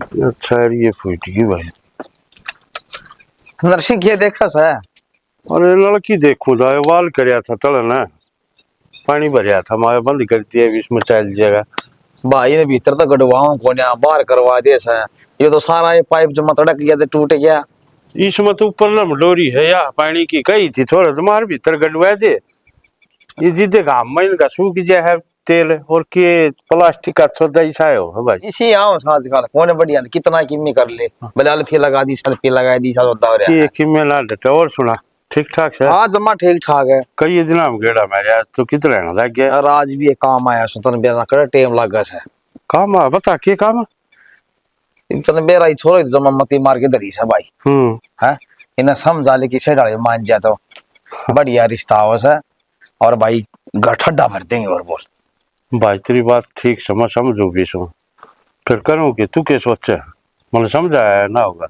अच्छा ये फूट गई भाई। नरसिंह ये देखा सा। अरे लड़की देखू था वाल करया था तल ना पानी भरया था मारे बंद कर दिया इसमें चल जाएगा। भाई ने भीतर तो गड़वाओं को ना बाहर करवा दे सा। ये तो सारा ये पाइप जमा तड़क गया तो टूट गया। इसमें तो ऊपर लम डोरी है या पानी की कही थी थोड़ा तुम्हारे भीतर गड़वा दे। ये जीते घाम में इनका सूख जाए है तेल और के प्लास्टिक का सौदा ही छायो है भाई। इसी आओ आजकल कौन बढ़िया कितना किमी कर ले भले अल्फी लगा दी सल्फी लगा दी सब होता हो रहा है कि मैं ला देता और सुना ठीक ठाक से। हाँ जमा ठीक ठाक है। कई दिन हम गेड़ा मेरे आज तो कितना लग गया। और आज भी एक काम आया सुतन बेरा कर टाइम लगा है। काम आ बता के काम तने बेरा ही छोड़ो जमा मती मार के धरी से भाई। है इन्हें समझा ले कि सेडाले मान जाए तो बढ़िया रिश्ता हो से और भाई गठड्डा भर देंगे और बोल। भाई तेरी बात ठीक समझो भी सो फिर करूँ कि तू क्या सोचे मैंने समझाया ना होगा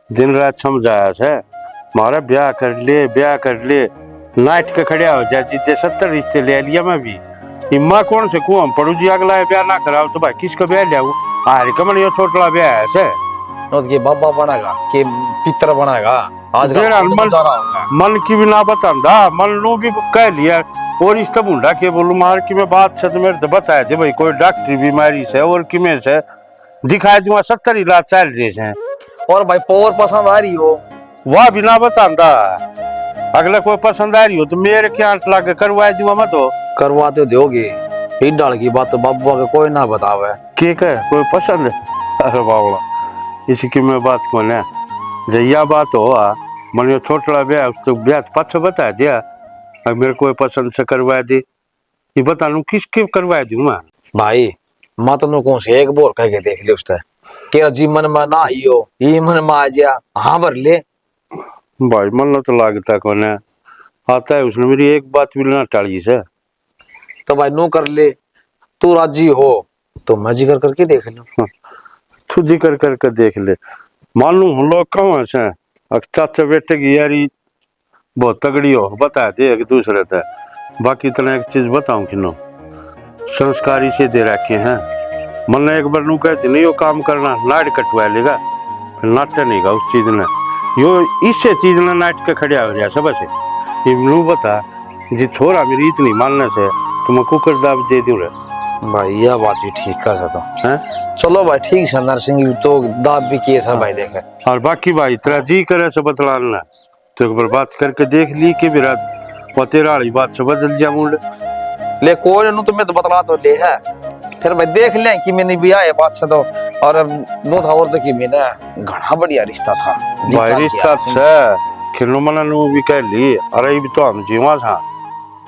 दिन रात समझाया से मारा ब्याह कर ले नाइट के खड़िया हो जाए जितने 70 रिश्ते ले लिया मैं भी इम्मा कौन से कुआं पड़ू जी अगला ब्याह ना कराओ तो भाई किसका ब्याह लिया आरे कमल ये छोटला ब्याह है से के बाबा बनाएगा के पितर बनाएगा आज मन की भी ना बतांदा मन लो भी कह लिया और इस तब ढूंढा के बोलू मार की मैं बात से मेरे तो बताए थे भाई कोई डॉक्टरी बीमारी से और कि में से दिखाए दूंगा 70 इलाज चल रहे हैं और भाई पोर पसंद आ रही हो वह भी ना बतांदा अगला कोई पसंद आ रही हो तो मेरे क्या लाके करवा दूंगा मैं तो करवा तो दोगे फिर डाल की बात तो बाबा का कोई ना बतावे के कोई पसंद है अरे बावला इसी की मैं बात को ना जया बात हो मन यो छोटला ब्याह तो ब्याह पाछो बता दिया अगर मेरे कोई पसंद से करवा दे ये बता लूं किसके करवा दूं मैं भाई मत नु कौन से एक बोर कह के देख ले उससे के जी मन में ना आइयो ये मन में आ जा हाँ भर ले भाई मन तो लागता कौन है आता है उसने मेरी एक बात भी ना टाली से तो भाई नू कर ले तू राजी हो तो मैं जिक्र करके देख लूं तू जिक्र करके देख ले मान लू हम लोग कहाँ से चाचा बेटे की यारी बहुत तगड़ी हो बता दे एक दूसरे से बाकी इतना एक चीज बताऊं कि नो संस्कारी से दे रखे हैं मन एक बार नू कहते नहीं यो काम करना नाट कटवा लेगा फिर नाट्य नहीं गा उस चीज ने यो इससे चीज ने नाट के खड़िया हो जाए सब से ये नू बता जी छोरा मेरी इतनी मानने से तो मैं कुकर दाब दे दूं रे भाई यह बात भी ठीक कर तो हैं चलो भाई ठीक है नरसिंह तो दाब भी किए सब भाई देखे और बाकी भाई तेरा जी करे से बतलाना तो एक बार बात करके देख ली कि मेरा वो तेरा वाली बात से बदल जा मुंड ले कोई नु तुम्हें तो बतला तो ले है फिर भाई देख ले कि मैंने भी आए बात से तो और नो था और तो कि मैंने घना बढ़िया रिश्ता था भाई रिश्ता से खिलो मना नु भी कह ली अरे भी तो हम जीवा था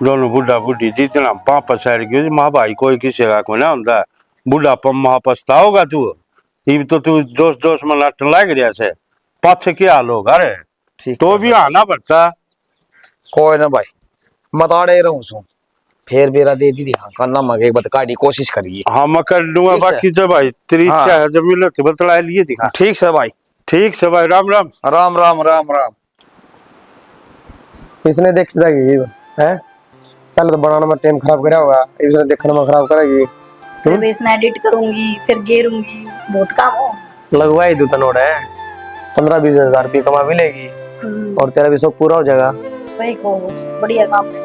दोनों बुढ़ा बुढ़ी जितना पापा शहर की माँ भाई कोई किसी का को ना होता बुढ़ा पम्मा पछताओगा तू ये तो तू जोश जोश में लटन लग रहा से पाछे क्या हाल होगा अरे तो भी आना पड़ता कोई ना भाई मताड़े रहूं सु फिर बेरा दे दी हाँ करना मगे बत काटी कोशिश करिए हाँ मैं कर लूंगा बाकी तो भाई तेरी इच्छा है जब मिले तो बतला लिए दिखा ठीक से भाई राम राम राम राम राम राम इसने देखी जाएगी है पहले तो बनाने में टाइम खराब करा होगा इसने देखने में खराब करेगी फिर मैं इसने एडिट करूंगी फिर गेरूंगी बहुत काम हो लगवाई दो तनोड़ है 15-20 हजार रुपये कमा भी लेगी और तेरा भी शौक पूरा हो जाएगा सही को बढ़िया काम है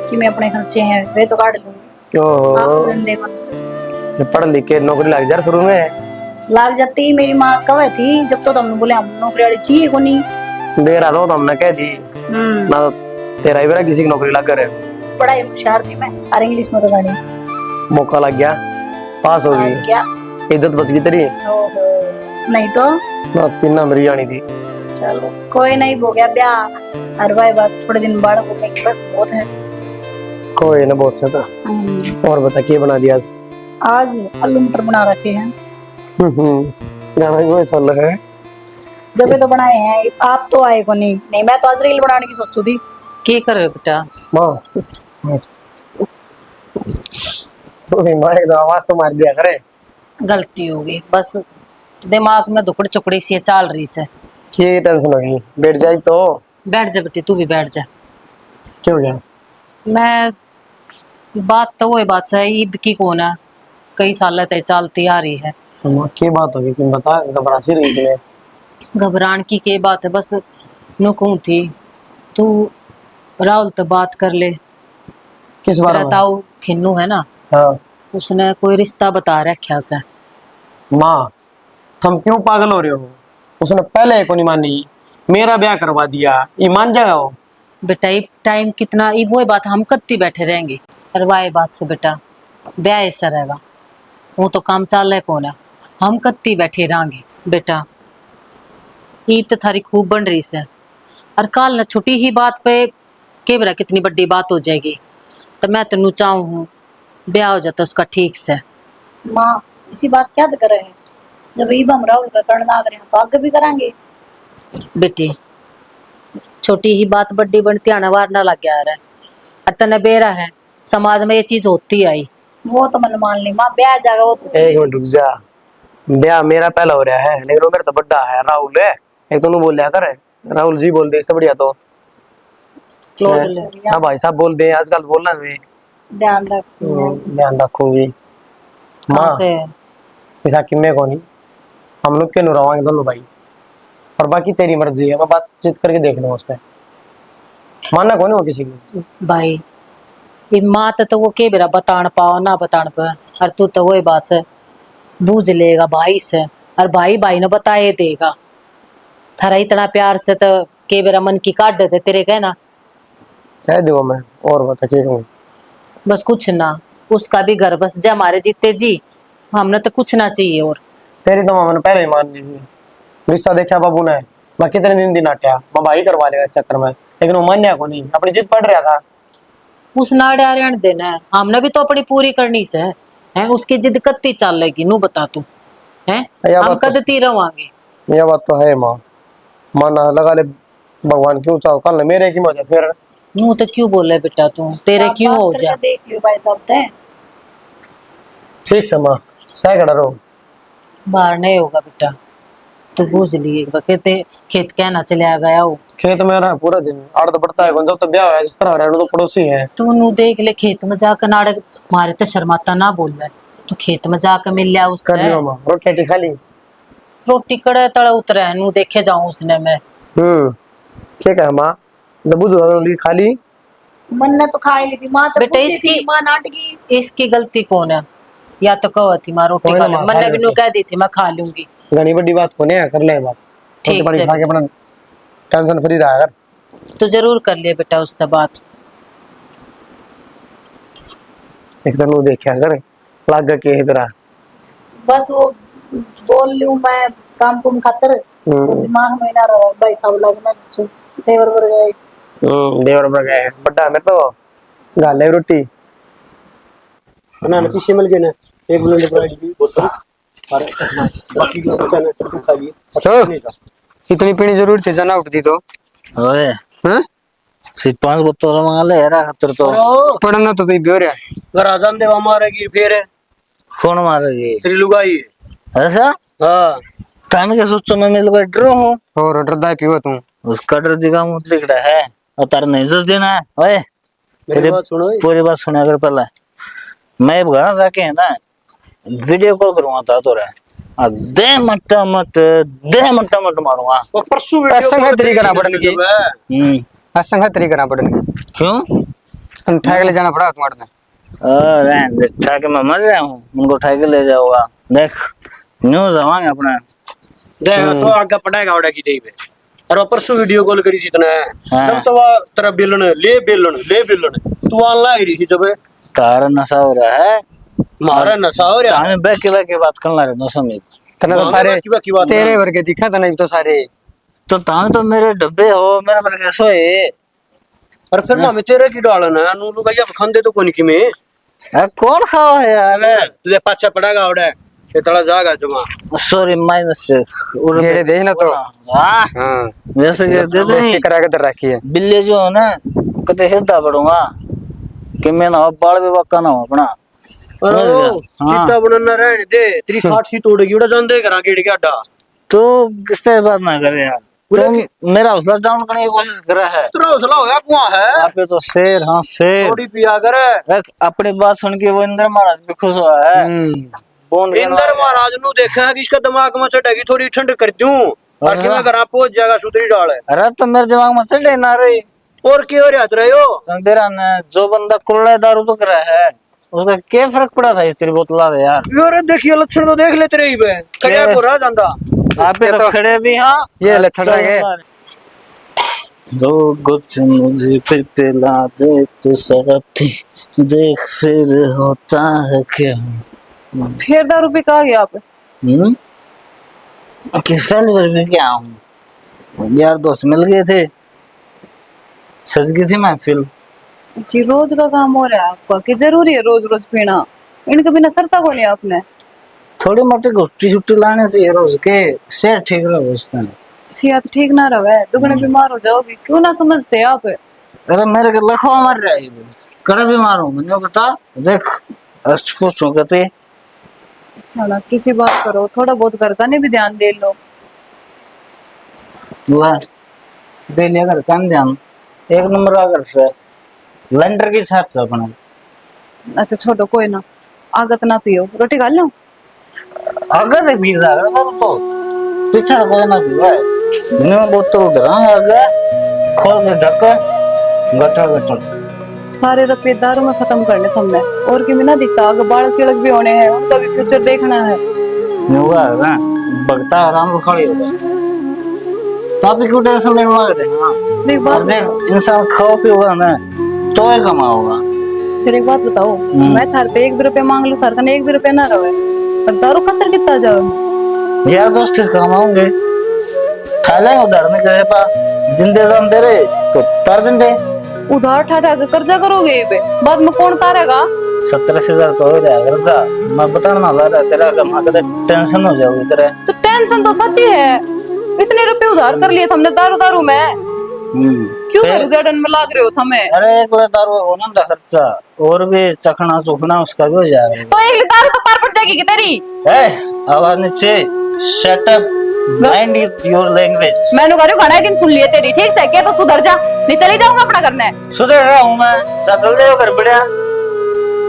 कि मैं अपने खर्चे हैं वे तो काट लूंगी आपको धंधे को पढ़ लिख के नौकरी लग जा शुरू में लाग जाती मेरी माँ कवे थी जब तो तुमने बोले हम नौकरी वाली चाहिए को नहीं दे रहा था तो हमने कह दी ना तेरा ही बेरा किसी की नौकरी लग करे पढ़ाई होशियार थी मैं और इंग्लिश में तो गाड़ी मौका लग गया पास हो गई क्या इज्जत बच गई तेरी नहीं तो ना तीन मेरी जानी थी चलो कोई नहीं हो गया ब्याह हर भाई बात थोड़े दिन बाद हो जाएगी बस बहुत है कोई ना बहुत सा और बता क्या बना दिया आज आलू मटर बना रखे हैं गाना कोई चल रहा है जब ये तो बनाए हैं आप तो आए को नहीं मैं तो आज रील बनाने की सोचू थी की करे बेटा माँ तो भी माँ एक आवाज तो मार दिया करे गलती हो गई बस दिमाग में दुकड़ चुकड़ी सी चाल रही से की टेंशन होगी बैठ जाए तो बैठ जा बेटी तू भी बैठ जा क्यों गया मैं बात तो वही बात है ईब की कौन है कई साल तक चलती आ रही है। माँ की बात होगी, तुम बता, घबरा सी रही थी। घबरान की के बात है, बस नुकूं थी तू राहुल तो बात कर ले। किस बारे में? ताऊ खिन्नू है ना, हाँ उसने कोई रिश्ता बता रखा से। माँ, तुम क्यों पागल हो रहे हो? उसने पहले एक को नहीं मानी, मेरा ब्याह करवा दिया, ये मान जाएगा वो? बेटा ये टाइम कितना, ये वो बात हम कत्ती बैठे रहेंगे करवाए बात से बेटा, ब्याह ऐसा रहेगा, वो तो काम चाल है कौन है, हम कत्ती बैठे रहेंगे बेटा। ईद तो थारी खूब बन रही से, और कल न छोटी ही बात पे के बरा कितनी बड़ी बात हो जाएगी। तो मैं तेनू चाहूँ हूँ ब्याह हो जाता उसका ठीक से। माँ इसी बात क्या करे हैं, जब ईब हम राहुल का करना करें तो आगे भी करांगे। बेटी छोटी ही बात बड़ी बनती आना वार ना लग गया है, और तने बेरा है समाज में ये चीज होती आई। वो तो मन मान ली माँ, ब्याह जाएगा वो तो। एक मिनट रुक जा, ब्याह मेरा पहला हो रहा है, लेकिन वो मेरा तो बड़ा है, राहुल है। एक तो बोल लिया कर, राहुल जी बोल दे, इससे बढ़िया तो क्लोज ले। हाँ भाई साहब बोल दे, आजकल बोलना भी ध्यान रख। ध्यान रखूंगी। कहाँ माँ से ऐसा किन्ने को नहीं, हम लोग क्यों रवांगे दोनों भाई, और बाकी तेरी मर्जी है, मैं बातचीत करके देख लूंगा उस पर, मानना कौन है वो किसी की। भाई ये माँ तो वो के बेरा बतान पाओ ना बतान पे, और तू तो वही बात से बूझ लेगा भाई से, और भाई भाई ने बताए देगा। थारा इतना प्यार से तो के बेरा मन की काट देते तेरे कहना। कह दो मैं, और बता क्या कहूँ। बस कुछ ना, उसका भी घर बस जा हमारे जीते जी, हमने तो कुछ ना चाहिए और। तेरी तो मामा ने पहले ही मान ली थी, रिश्ता देखा बाबू ने, मैं कितने दिन हटिया, मैं भाई करवा लेगा इस चक्कर में, लेकिन वो मान्या को नहीं, अपनी जिद पड़ रहा था। उस नाड़े आर्यन देना है, हमने भी तो अपनी पूरी करनी से है, उसकी जिद कत्ती चल लेगी नू बता तू है, हम कदती रवांगे। यह बात तो है माँ, माना लगा ले भगवान, क्यों चाहो कल न मेरे की मौज फिर। नू तो क्यों बोले बेटा तू, तेरे आप क्यों बात हो करके जा। देख लियो भाई साहब ते। ठीक से माँ, सह खड़ा रहो। बाहर नहीं होगा बेटा, तू बूझ लिए कहते खेत कहना चले गया हो। खेत में रहा पूरा दिन, आड़ तो पड़ता है कौन, जब तो ब्याह है जिस तरह रहने तो पड़ोसी है। तू नू देख ले खेत में जाकर नाड़े मारे तो शर्माता ना बोल रहा है, तू खेत में जाकर मिल लिया कर उसने। लियो माँ, रोटी रोटी खा ली। रोटी कड़े तड़े उतरे नू देखे जाऊं उसने मैं। क्या कहा माँ, जब बुझ खा ली। मन ने तो खा ही ली थी माँ, तो बेटा पूछी इसकी थी माँ नाटकी। इसकी गलती कौन है, या तो कहो थी माँ रोटी कोई खा ना ले, माँ, खा मैंने ले भी नू रोटी। कह दी थी मैं खा लूंगी। घनी बड़ी बात को नहीं कर ले बात, रोटी ठीक पानी से खा के अपना टेंशन फ्री रहा कर। तो जरूर कर लिया बेटा उससे बात। एक तो नू देखा कर लाग के इधर। बस वो बोल लूं मैं काम कुम खातर, दिमाग में ना रहो भाई साहब, लग मैं तेवर वर गए। देवर पर गए बड़ा में तो गाले रोटी ना पीछे मिल गए ना, एक बुलंद पर भी बोतल और बाकी जो बचा ना तू खा लिए। इतनी पीनी जरूर थी, जना उठती तो ओए हैं? सिर्फ 5 बोतल मांग ले यार खातर तो पढ़ना तो बियो रहा घर आजान देवा मारेगी फिर कौन मारेगी तेरी लुगाई। ऐसा हाँ टाइम के सोचो मैं मिल गया ड्रो हूँ और डरदा पियो तू। उसका डर दिखा मुझ लिखड़ा है और तार नहीं जस देना है। ओए मेरी बात सुनो। पूरी बात सुना कर पहले, मैं अब घर जाके है ना वीडियो कॉल करूंगा था तो रे दे मत मारूंगा। वो परसों असंग तरीका ना पड़ने की, असंग तरीका ना पड़ने की क्यों उठा के ले जाना पड़ा तुम्हारे। अरे उठा के मैं मर रहा हूँ, उनको उठा के ले जाऊंगा। देख न्यूज आवांगे अपना देख तो आगे पड़ेगा ओड़ा की डे पे, और वो परसों वीडियो कॉल करी जितना है हाँ। जब तो वो तेरा बेलन तू ऑन लाग रही थी जब तारा नशा हो रहा है, मारा नशा हो रहा है। हमें बैके बात करना रहे दोस्तों में तने तो सारे बाकी बात तेरे वर्गे दिखा था नहीं तो सारे तो तामे तो मेरे डब्बे हो मेरा पर कैसो है। और फिर मामे तेरे की डालन है नूलू भैया खंदे तो कोनी की में अरे कौन खाओ है यार तुझे पाछा पड़ेगा ओड़ा ये तड़ा जागा जमा। सॉरी माय मिस्टेक गेड़े दे ना तो हां हां वैसे के दे दो बेइज्जती करा के दर रखी है। बिल्ले जो है ना कते सीधा पड़ूंगा कि मैं ना बाल विभाग का ना हो अपना। और समझ गया? हाँ। चित्ता बनना रहने दे, तेरी खाट सी तोड़ेगी ओड़ा जान दे करा गेड़ के अड्डा। तो किससे बात ना करे यार, तुम मेरा हौसला डाउन करने की कोशिश कर रहा है। तेरा हौसला होया कुआं है, आप तो शेर, हाँ शेर। थोड़ी पिया कर। देख, अपनी बात सुन के वो इंद्र महाराज भी खुश हुआ है। बूंद गिनवा इंद्र महाराज नु देखा कि इसका दिमाग में चढ़ेगी, थोड़ी ठंड कर दूं और कि मैं घर पहुंच जाएगा सुतरी डाल है। अरे तो मेरे दिमाग में चढ़े ना रही। और क्यों रहते रहे हो? तेरा ने जो बंदा कुल्ला दारू तो करा है उसका क्या फर्क पड़ा था इस तेरी बोतला से यार। यार देखिए लक्षण तो देख लेते रही बे, खड़िया को रह जांदा। आप पे तो खड़े भी हाँ ये लक्षण आ गए। दो कुछ मुझे फिर पिला दे तो साथी, देख फिर होता है क्या। फिर दारू पी कहा गया आप? किस पहली बार भी क्या हूँ यार, दोस्त मिल गए थे, सज गई थी महफिल। जी रोज का काम हो रहा है आपका कि जरूरी है रोज रोज पीना? इनके बिना सरता को नहीं आपने? थोड़ी मोटी गुस्टी छुट्टी लाने से रोज के सेहत ठीक रहो उसका। सेहत ठीक ना रहे दुगने बीमार हो जाओगे, क्यों ना समझते आप? अरे मेरे के लखवा मर रहा है, कड़ा बीमार हूँ मैंने बता देख अष्ट पुष्ट कहते। चला किसी बात करो, थोड़ा बहुत घर का नहीं भी ध्यान दे लो। ला दे लिया कर काम ध्यान, एक नंबर आकर से लंडर की छात से अपना। अच्छा छोटो कोई ना, आगत ना पियो, रोटी खा लो। आगे से पी रहा है तो पीछे कोई ना पीवा है। जिन्हें बोतल धरा आगे खोल के ढक गटर गटर सारे रुपये दारू में खत्म करने तुमने, और कि ना दिखता आगे बालक चिड़क भी होने हैं, उनका भी फ्यूचर देखना है। होगा ना बगता आराम खड़ी होगा सापी क्यों टेंशन लेने लगे थे। हाँ देख और बात देख इंसान खाओ पियोगा ना तो ही कमाओगा। फिर एक बात बताओ, मैं थार पे 1 भी रुपया मांग लूं, थार का 1 भी रुपया ना रहे, पर दारू खतर कितना जाओ यार दोस्त फिर कमाओगे खा लेंगे उधार में कहे पा जिंदे जान दे रहे तो तार दिन दे। उधार ठाठा के कर्जा करोगे ये पे, बाद में कौन तारेगा? 70,000 तो हो जाएगा कर्जा। मैं बताना ला रहा तेरा कमा के टेंशन हो जाओगी तेरे। तो टेंशन तो सच्ची है, इतने रुपए उधार कर लिए हमने दारू दारू में, क्यों करूं जड़न में लाग रहे हो हमें? अरे 1 लाख दारू होना था खर्चा, और भी चखना चुखना उसका भी हो जाएगा। तो 1 दारू तो पार पड़ जाएगी कि तेरी? आवाज नीचे, shut up, mind your language. मैंने कह रही हूं घना दिन सुन लिए तेरी, ठीक से क्या तो सुधर जा, नहीं चली जाऊंगा अपना करना है। सुधर रहा हूं मैं, चल जाओ घर बढ़िया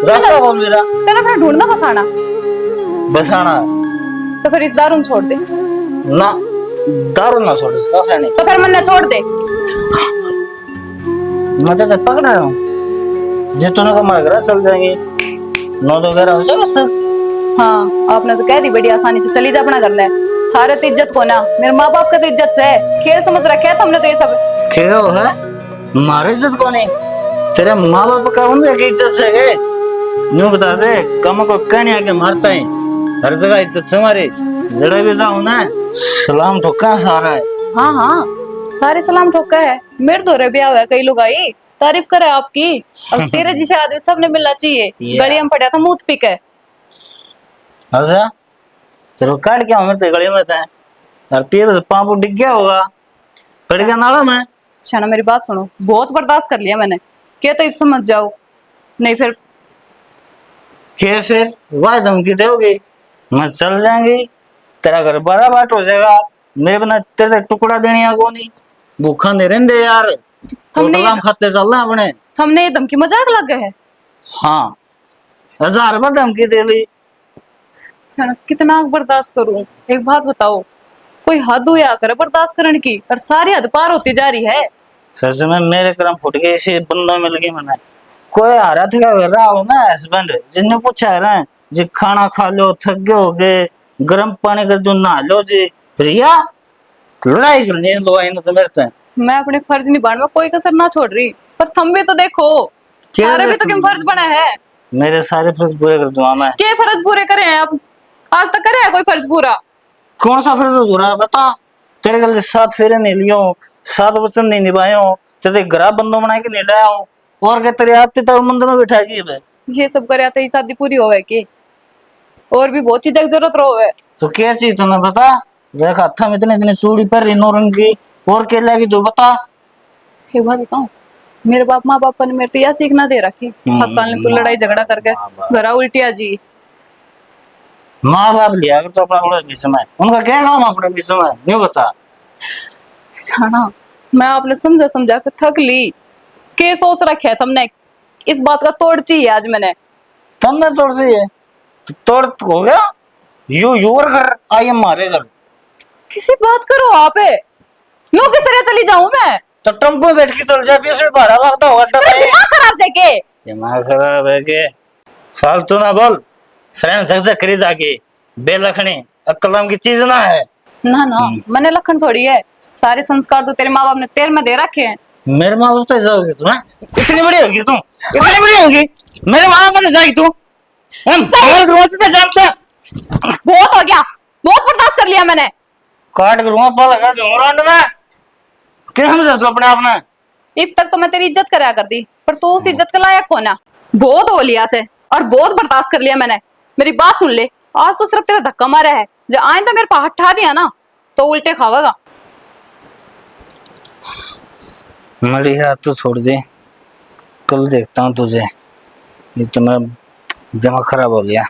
रास्ता बोल मेरा। तेरा अपना ढूंढना बसाना बसाना तो फिर इस दारू छोड़ दे ना, दारू ना छोड़ इसका सैनी तो फिर मन छोड़ दे। मैं तो पकड़ रहा हूँ जे तूने कमा कर चल जाएंगे 9 हो जाए बस। हाँ आपने तो कह दी बड़ी आसानी से चली जा अपना कर ले, थारे तो इज्जत को ना मेरे माँ बाप का तो इज्जत से खेल समझ रखे है तुमने तो ये सब। खेल है मारे इज्जत को नहीं, तेरे माँ बाप का उनकी इज्जत से गए यूं बता दे कम को कहने आके मारता है हर जगह इज्जत से हमारी जड़ा भी जाऊं ना सलाम ठोका सारा है। हाँ हाँ सारे सलाम ठोका है, मेरे दौरे भी आवे कई लोग आई तारीफ करे आपकी, अब तेरे जैसे आदमी सबने मिलना चाहिए। गली में पड़ा था मुंह पिक है। अच्छा तेरे काट क्या उम्र ते गली में था और पैर से पांव डिग गया होगा पड़ गया नाला में। शाना मेरी बात सुनो, बहुत बर्दाश्त कर लिया मैंने, क्या तो इब समझ जाओ, नहीं फिर क्या फिर वाह धमकी दोगी मैं चल जाएंगी तेरा घर बड़ा बाट हो जाएगा, मेरे बिना तेरे से टुकड़ा देने आगो नहीं भूखा नहीं रहते यार, हमने काम खाते चल रहे अपने। हमने ये धमकी मजाक लग गए है। हाँ 1000 रुपये धमकी दे दी। शाना कितना बर्दाश्त करूं, एक बात बताओ, कोई हद हो या कर बर्दाश्त करने की, और सारी हद पार होती जा रही है। सच में मेरे कर्म फुट गए, इसी बंदा मिल गई मैंने कोई आ रहा था कर रहा हो ना हस्बैंड जिन्हें पूछा है ना जी खाना खा लो थक गए हो गए गर्म पानी कर दो नहा लो जी प्रिया लड़ाई करनी है दो तो मेरे से। मैं अपने फर्ज निभाने में कोई कसर ना छोड़ रही, पर तुम भी तो देखो तुम्हारे भी तो क्या फर्ज बना है। मेरे सारे फर्ज पूरे कर दूंगा मैं। क्या फर्ज पूरे करे हैं आप? आज तक करे है कोई फर्ज पूरा? कौन सा फर्ज हो रहा है बता, तेरे गल 7 फेरे नहीं लियो 7 वचन नहीं निभाए तेरे घर बंदो बना के नहीं लाया हूँ और क्या तेरे आते तो मंदिर में बैठा के ये सब करे तो शादी पूरी होवे की, और भी बहुत चीजें की जरूरत रहो। तो क्या चीज तुम्हें बता, देख हाथ में इतने इतने चूड़ी पर नो रंग की और क्या लगी तू बता। एक बात बताऊं, मेरे बाप माँ बापा ने मेरे तो यह सीखना दे रखी हक्का ने तू लड़ाई झगड़ा करके घरा उल्टिया जी। माँ बाप लिया अगर तो अपना बीच में उनका क्या काम अपने बीच में नहीं बता। जाना, मैं आपने समझा समझा के थक ली। के सोच रखे है तुमने? इस बात का तोड़ चाहिए आज मैंने। तुमने तोड़ सी है तो तोड़ हो गया। यू योर घर, आई एम हमारे घर। किसी बात करो आप। मैं किस तरह चली जाऊं मैं? तो टेम्पो में बैठ के चल जा, 20 रुपये भाड़ा लगता होगा। तेरा दिमाग खराब है के? दिमाग खराब है के? फालतू ना बोल, शरण झकझक करी जाके। बेलखनी अक्ल नाम की चीज ना है। ना ना, मैंने लखन थोड़ी है। सारे संस्कार तो तेरे माँ बाप ने तेरे में दे रखे हैं। मेरे माँ बाप तो ऐसा होगी तू, इतनी बड़ी होगी तू, इतनी बड़ी होगी। मेरे माँ बाप ने जाएगी तू, हम तो जानते। बहुत हो गया, बहुत बर्दाश्त कर लिया मैंने। काट करूंगा पाल कर दूंगा मैं। क्या समझा तू अपने आप में? अब तक तो मैं तेरी इज्जत करा करती, पर तू उस इज्जत के लायक कौन है? बहुत हो लिया से और बहुत बर्दाश्त कर लिया मैंने। मेरी बात सुन ले, आज तो सिर्फ तेरा धक्का मारा है। जब आइंदा मेरे पास हटा दिया ना तो उल्टे खावेगा। मेरी हाथ तो छोड़ दे, कल देखता हूँ तुझे। ये तो मैं दिमाग खराब हो गया।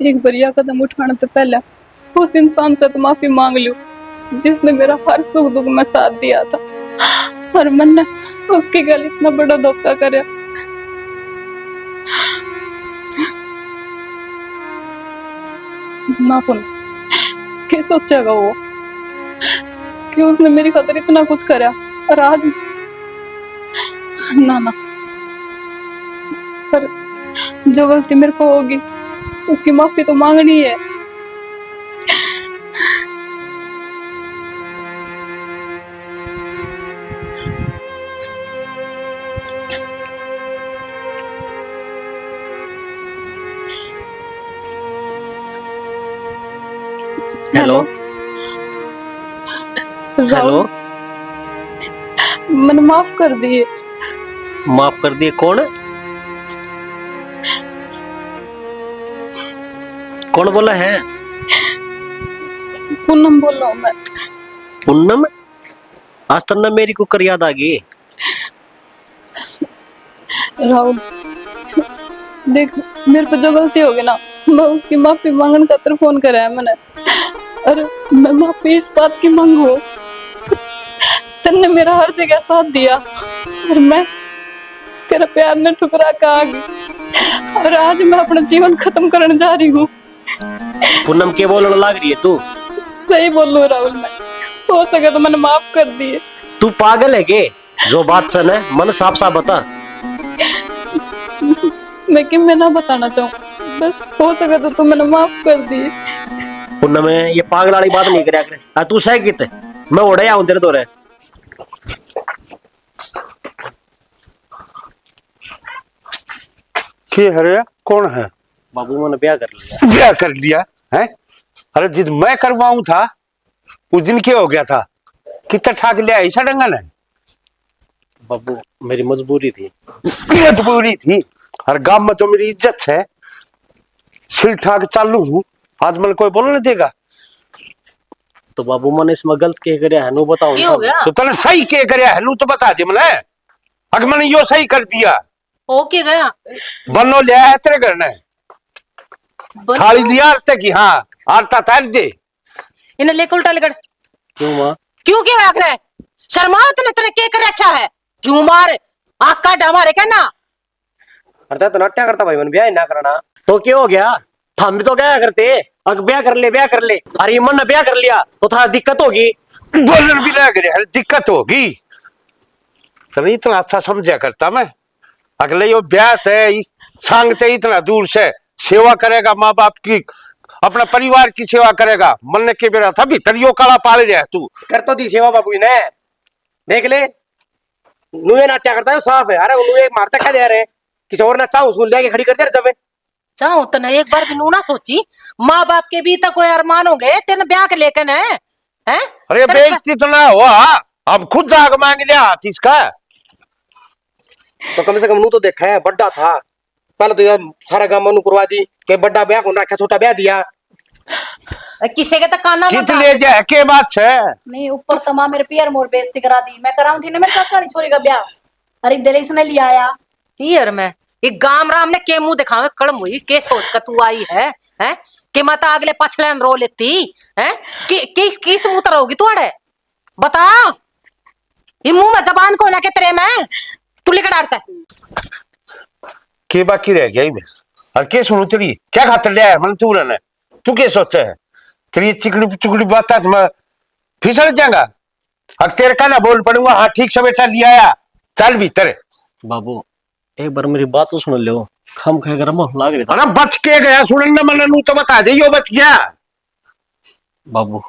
एक बढ़िया कदम उठाने से पहले उस इंसान से तो माफी मांग लूं जिसने मेरा हर सुख दुख में साथ दिया था, और मन ने उसके गले इतना बड़ा धोखा करे। ना पुन क्या सोचेगा वो कि उसने मेरी खातिर इतना कुछ करा, और आज ना ना, पर जो गलती मेरे को होगी उसकी माफी तो मांगनी है। हेलो राहुल, मैंने माफ कर दिए। माफ कर दिए? कौन कौन बोला है? पूनम बोल रहा हूँ मैं। पूनम? आज तक ना मेरी कुकर याद आ गई। राहुल देख, मेरे पे जो गलती होगी ना, मैं उसकी माफी मांगने खातिर फोन करा है मैंने। अरे मैं माफी इस बात की मांगू, तन्ने मेरा हर जगह साथ दिया और मैं तेरा प्यार ने ठुकरा के आ गई, और आज मैं अपना जीवन खत्म करने जा रही हूँ। पूनम के बोलने लग रही है तू? सही बोल रहा राहुल, मैं हो सके तो मैंने माफ कर दिए। तू पागल है के? जो बात सन है मन साफ साफ बता। मैं कि मैं ना बताना चाहूँ, बस हो सके तो तुम मैंने माफ कर दिए। पूनम ये पागल वाली बात नहीं करया करे। तू सह कित मैं ओढ़े आऊं तेरे दौरे। के हरे कौन है? बाबू मैंने ब्याह कर लिया। ब्याह कर लिया है? अरे जिद मैं करवाऊं था उस दिन क्या हो गया था? कितना ठाक लिया ऐसा डंगन है? बाबू मेरी मजबूरी थी। मजबूरी थी? हर गांव में तो मेरी इज्जत है, सिर ठाक चालू हूँ, आज मन कोई बोलने देगा? तो बाबू मैंने इसमें गलत क्या करया है नु बताओ। क्या हो गया? तो तने सही क्या करया है नु तो बता दे मने। अगर मैंने यो सही कर दिया। हो के गया? बनो लिया है तेरे घर ने थाली लिया आरते की। हाँ आरता तार दे इन्हें लेकर उल्टा लेकर। क्यों माँ? क्यों क्या आख रहा है? शर्मा तूने तेरे के कर रखा है? क्यों मार आँख काट हमारे कहना। अरे तो नाट्या करता भाई, मैंने ब्याह ना करना तो क्या हो गया? हम भी तो क्या करते, अगर ब्याह कर ले ब्याह कर ले। अरे मन ने ब्याह कर लिया तो था दिक्कत होगी। बोलने भी लग रहे हर दिक्कत होगी। तो इतना अच्छा समझा करता मैं। अगले यो ब्याह है सांगते इतना दूर से सेवा करेगा, माँ बाप की अपना परिवार की सेवा करेगा। मन के बेरा था भीतर यो काला पाले रहा तू कर तो दी सेवा बाबू ने। देख ले नुए नाट्या करता है साफ है। अरे नुए मारता क्या दे रहे, किसी और ने चाहूं सुन लिया कि खड़ी कर दे जब चाहो तो एक बार भी नू ना सोची माँ बाप के भी तो कोई अरमान हो गए तेन ब्याह के लेकर है? अरे बेइज्जती तो ना हुआ, अब खुद जाग मांग लिया हाथ इसका। तो कम से कम नू तो देखा है, बड्डा था पहले तो यार सारा गांव मनु करवा दी कि बड्डा ब्याह कौन रखा, छोटा ब्याह दिया। किसे के तक काना कित ले जा के बात है? नहीं ऊपर तमा मेरे पियर मोर बेइज्जती करा दी। मैं कराऊं थी ना मेरे चाचा वाली छोरी का ब्याह, अरे दिल इसने लिया आया यार। मैं ये गाम राम ने के मुंह दिखावे कड़म हुई के सोच कर तू आई है? हैं कि माता अगले पछलन रो लेती है कि किस मुंह तरह होगी तुअड़े? बता, ये मुंह में जबान को ना के तेरे में तू लेकर डालता है। के बाकी रह गया ही और के सुनू तेरी क्या खातर लिया है मन तू रहना तू क्या सोचा है तेरी चिकड़ी चुकड़ी बात है मैं फिसल जाऊंगा अब तेरे का ना बोल पड़ूंगा हाँ ठीक से बेटा लिया आया चल भीतर बाबू एक बार मेरी बात तो सुन लो खम खा गरम लाग रही था अरे बच के गया सुनेंगे मैंने नू तो बता दे यो बच गया बाबू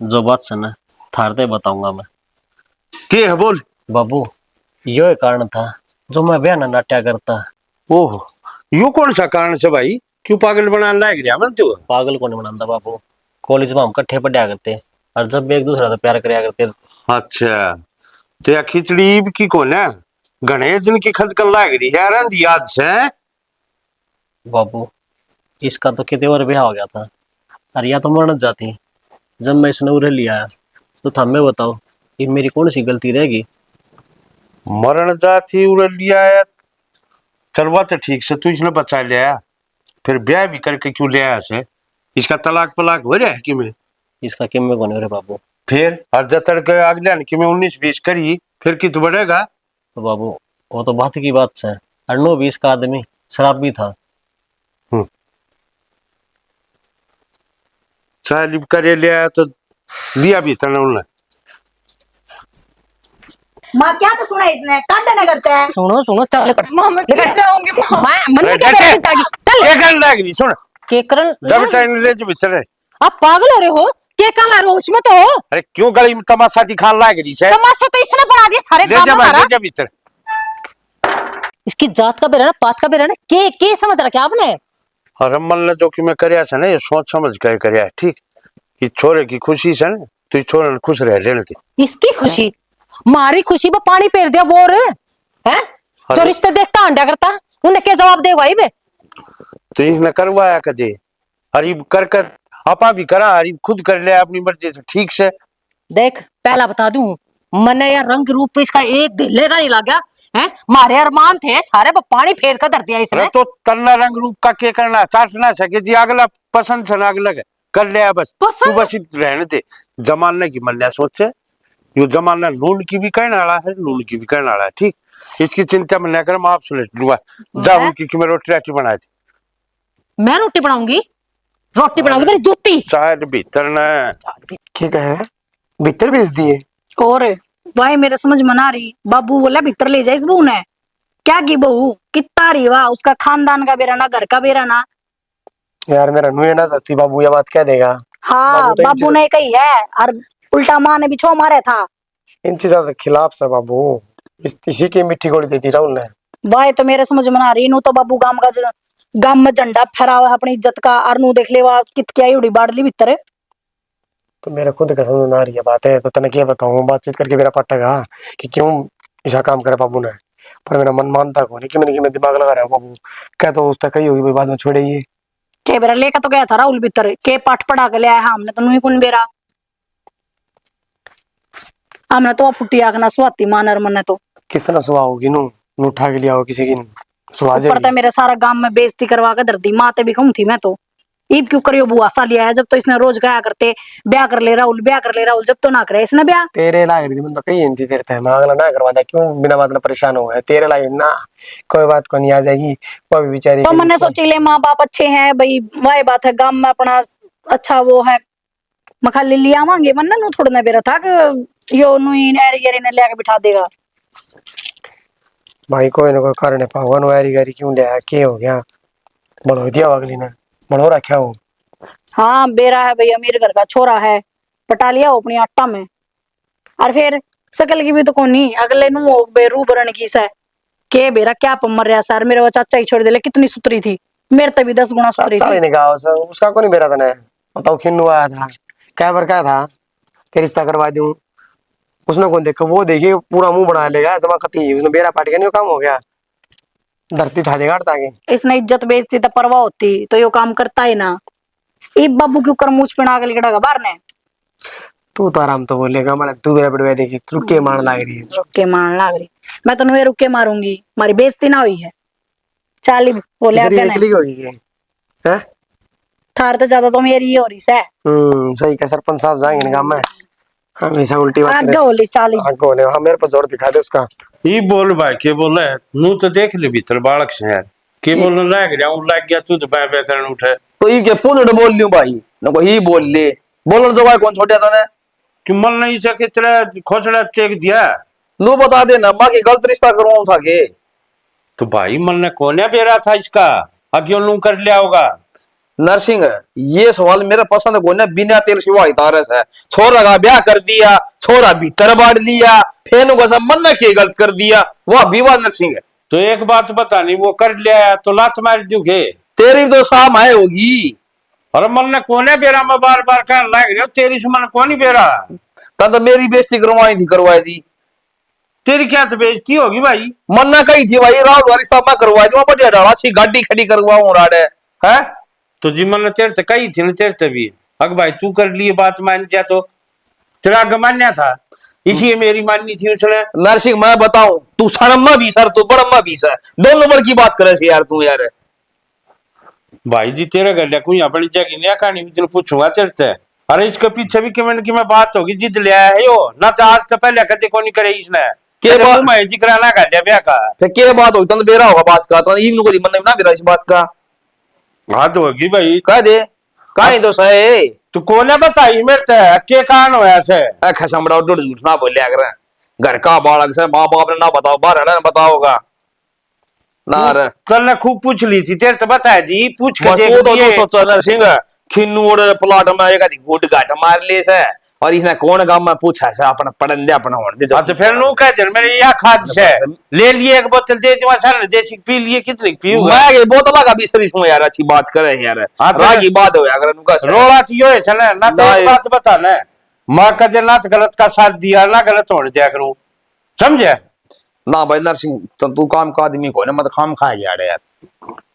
जो बात से ना थारते बताऊंगा मैं के है बोल बाबू यो कारण था जो मैं ब्याह ना नाट्या करता ओह यो कौन सा कारण से भाई क्यों पागल बनाने लायक रहा मन तू पागल को नहीं बनाता बाबू कॉलेज में हम इकट्ठे पढ़ा करते और जब भी एक दूसरा से प्यार कराया करते अच्छा ते खिचड़ी की कौन है गणेश दिन की खत कर लाग रही है रंद याद से बाबू इसका तो कितने और ब्याह हो गया था और या तो मरना जाती जब मैं इसने उरे लिया तो थम्मे बताओ ये मेरी कौन सी गलती रहेगी मरण जाती उड़ लिया है चलवा तो ठीक से तू इसने बचा लिया फिर ब्याह भी करके क्यों ले आया से इसका तलाक पलाक हो रहा है कि मैं इसका किम में कौन है रे बाबू फिर हर जतर के अगले कि मैं 19-20 करी फिर कित बढ़ेगा तो बाबू वो तो बात की बात है और 9-20 का आदमी शराब भी था चाल करे लिया तो लिया भी था ना उन्होंने माँ क्या तो सुना इसने कांडा नहीं करता है। सुनो सुनो चल लेकर माँ मैं कैसे जाऊंगी माँ? मन में क्या कैसे? बेइज्जती की? चल क्या कर लाग रही सुन के करन जब टाइम ले जो भीतर है आप पागल हो रहे हो के कर ला रहे हो उसमें तो हो अरे क्यों गली में तमाशा दिखाने लाग रही है तमाशा तो इसने बना दिया सारे ले काम जा में हमारा ले जा भीतर इसकी जात का बेरा ना पात का बेरा ना के समझ रहा क्या आपने और अमल ने जो कि मैं करया था ना ये सोच समझ के करया है ठीक ये छोरे की खुशी से ना तो ये छोरे खुश रह लेने थे इसकी खुशी मारी खुशी में पानी फेर दिया वो रे हैं जो रिश्ते देखता अंडा करता उन्हें क्या जवाब देगा ये बे तो इसने करवाया कदे अरे कर कर आपा भी करा अरे खुद कर लिया अपनी मर्जी से ठीक से देख पहला बता दूं मने यार रंग रूप पे इसका एक दिले का नहीं लगा है मारे अरमान थे सारे पर पानी फेर कर धर दिया इसने अरे तो तन्ना रंग रूप का क्या करना चाट ना सके जी अगला पसंद से ना अगला कर लिया बस तू पसंद? बस रहने दे जमाने की मन्या सोचे यो जमाना नून की भी कहने वाला है नून की भी कहने वाला है ठीक इसकी चिंता में न कर मैं आप सुन लूंगा जाओ उनकी कि मैं रोटी राटी बना दी मैं रोटी बनाऊंगी मेरी जूती चाय भीतर न ठीक है भीतर भेज दिए और भाई मेरे समझ में ना रही बाबू बोला भीतर ले जाए इस बहू ने क्या की बहू कितना रही वाह उसका खानदान का बेरा ना घर का बेरा ना यार मेरा नुए ना दस्ती बाबू ये बात क्या देगा हाँ तो बाबू ने कही है और उल्टा माँ ने भी छो मारे था इन चीजों के खिलाफ से बाबू इसी की मिट्टी गोली देती राहुल ने भाई तो मेरे समझ में ना रही नू तो बाबू गांव में झंडा फहरावा है अपनी इज्जत का और नू देख ले वह कित क्या उड़ी बाढ़ ली भीतर तो मेरे खुद का समझ में आ रही है बात है तो तने क्या बताऊं बातचीत करके मेरा पट्टेगा कि क्यों ऐसा काम करे बाबू ने पर मेरा मन मानता को नहीं कि मैंने दिमाग लगा रहा हूँ बाबू क्या तो उसका कही होगी बाद में छोड़ेगी के बेरा लेकर तो गया था राहुल भीतर के पाठ पढ़ा के ले आया हमने तो नू ही कौन बेरा हमने तो फुटी आखना स्वाति मानर मन तो किसने सुहा होगी नू नू उठा के लिया हो किसी की सुहा ऊपर तो मेरे सारा गांव में बेइज्जती करवा के धरती माते भी कहूं थी मैं तो ईब क्यों करियो बुआ सा लिया है जब तो इसने रोज गया करते ब्याह कर ले राहुल जब तो ना करे इसने ब्याह तेरे लायक थी मैं तो कही हिंदी तेरे थे मैं अगला ना करवा दे क्यों बिना बात में परेशान हो गए तेरे लायक ना कोई बात को नहीं आ जाएगी वो भी बेचारी तो मैंने सोची ले माँ बाप अच्छे हैं भाई वही बात है गांव में अपना अच्छा वो है मखा ले लिया आवांगे मन नू थोड़ा ना बेरा था कि यो नू एरी ने लेके बिठा देगा भाई कोई ना कोई कारण है भगवान वारी गारी क्यों लिया क्या हो गया बढ़ो दिया अगली ने बढ़ो रखा हो हाँ बेरा है भाई अमीर घर का छोरा है पटा लिया हो अपनी आटा में और फिर सकल की भी तो कौन नहीं अगले नू हो बेरू बरन की सा के बेरा क्या पमर रहा सर मेरे वो चाचा ही छोड़ दे ले कितनी सुतरी थी मेरे तभी 10 गुना सुतरी चाचा थी ने कहा उसका को नहीं बेरा था ने बताओ खिन्नू आया था क्या बार क्या था कि रिश्ता करवा दूं उसने कौन देखा वो देखिए पूरा मुंह बना लेगा जमा कती उसने बेरा पाट का नहीं काम हो गया धरती उठा देगा ताकि इसने इज्जत बेचती तो परवाह होती तो यो काम करता ही ना ई बाबू क्यों कर मूछ पे नागल गड़ा बाहर ने तू तो आराम तो बोलेगा मतलब तू मेरा पड़वा देखी रुके मारने लग रही है रुके मारने लग रही मैं तो नुए रुके मारूंगी हमारी बेइज्जती ना हुई है चाली बोले तेरी आगे अकेली होगी ये हैं थार तो ज्यादा तो मेरी ही हो रही है सही का सरपंच साहब जाएंगे ना काम में हमेशा उल्टी बात आगे होली चाली आगे होने हाँ मेरे पर जोर दिखा दे उसका। ई बोल भाई के बोले नू तो देख ले भीतर बालक से यार के बोल लग रहा हूं लग गया तू तो बे करन उठे तो ये के पुनड़ बोल लियो भाई न को ही बोल ले बोलन जो भाई कौन छोड़या तने कि मन नहीं सके तेरा खोसड़ा टेक दिया नु बता दे ना मां की गलत रिश्ता करवाऊं था के तो भाई मन ने कोने बेरा था इसका अग्यो नू कर लिया होगा नरसिंह ये सवाल मेरा पसंद को ना बिना तेल सिवा तारस है छोरा का ब्याह कर दिया छोरा भीतर बांट लिया फेन को सब मन ने के गलत कर दिया वह विवाह नरसिंह है तो एक बात बता नहीं वो कर लिया तो लात मार दूंगे तेरी तो साम है होगी और मन ने कोने बेरा में बार बार कहने लग रहे हो तेरी से मन कौन बेरा तब तो मेरी बेइज्जती करवाई थी तेरी क्या तो बेइज्जती होगी भाई मन ना कही थी भाई राहुल रिश्ता मैं करवा दूंगा बढ़िया डाला सी गाड़ी खड़ी करवाऊं राडे है तो जी मन ने तेरे से कही थी ना तेरे से भी अग भाई तू कर लिए बात मान जा तो तेरा गमान्या था इसलिए मेरी माननी थी उसने नरसिंह मैं बताऊं तू सड़म्मा भी सर तू बड़म्मा भी सर दो नंबर की बात करे यार तू यार भाई जी तेरे घर कोई अपनी जगह नहीं कहानी भी पूछूंगा तेरे से अरे इसके पीछे भी कि मैं बात होगी जिद ले आया है यो ना तो आज से पहले कदे को नहीं करे इसने के बात मैं जिक्र ना कर लिया ब्याह का फिर के बात होगी तो बेरा होगा बात का तो इन को मन ना बेरा इस बात का हाँ तो होगी भाई कह दे काहे तो सहे तू कोने बताई मेरे से के कान होया से खसमड़ा उड़ झूठ ना बोलिया कर घर का बालक से माँ बाप ने ना बताओ बाहर ना बताओगा ना रे कल ने खूब पूछ ली थी तेरे तो बताया जी पूछ के बस देख वो तो लिए। सोचो नरसिंह खिन्नूर प्लॉट में एक आधी गुट गाट मार ले से और इसने कौन गांव में पूछा से अपना पढ़न दे अपना होने दे हाँ तो फिर नू कह मेरे या खाद से ले लिए एक बोतल दे दिया सर देसी पी लिए कितनी पीऊंगा मैं ये बोतल का भी सरिस में यार अच्छी बात करे यार हाँ तो रागी बात हो अगर उनका रोड़ा तो यो है चले ना तो ना एक ये- बात बता ना माँ कदे ना तो गलत का साथ दिया ना गलत होने दिया करूं समझे ना भाई नरसिंह तो तू काम का आदमी को ना मत काम खा गया यार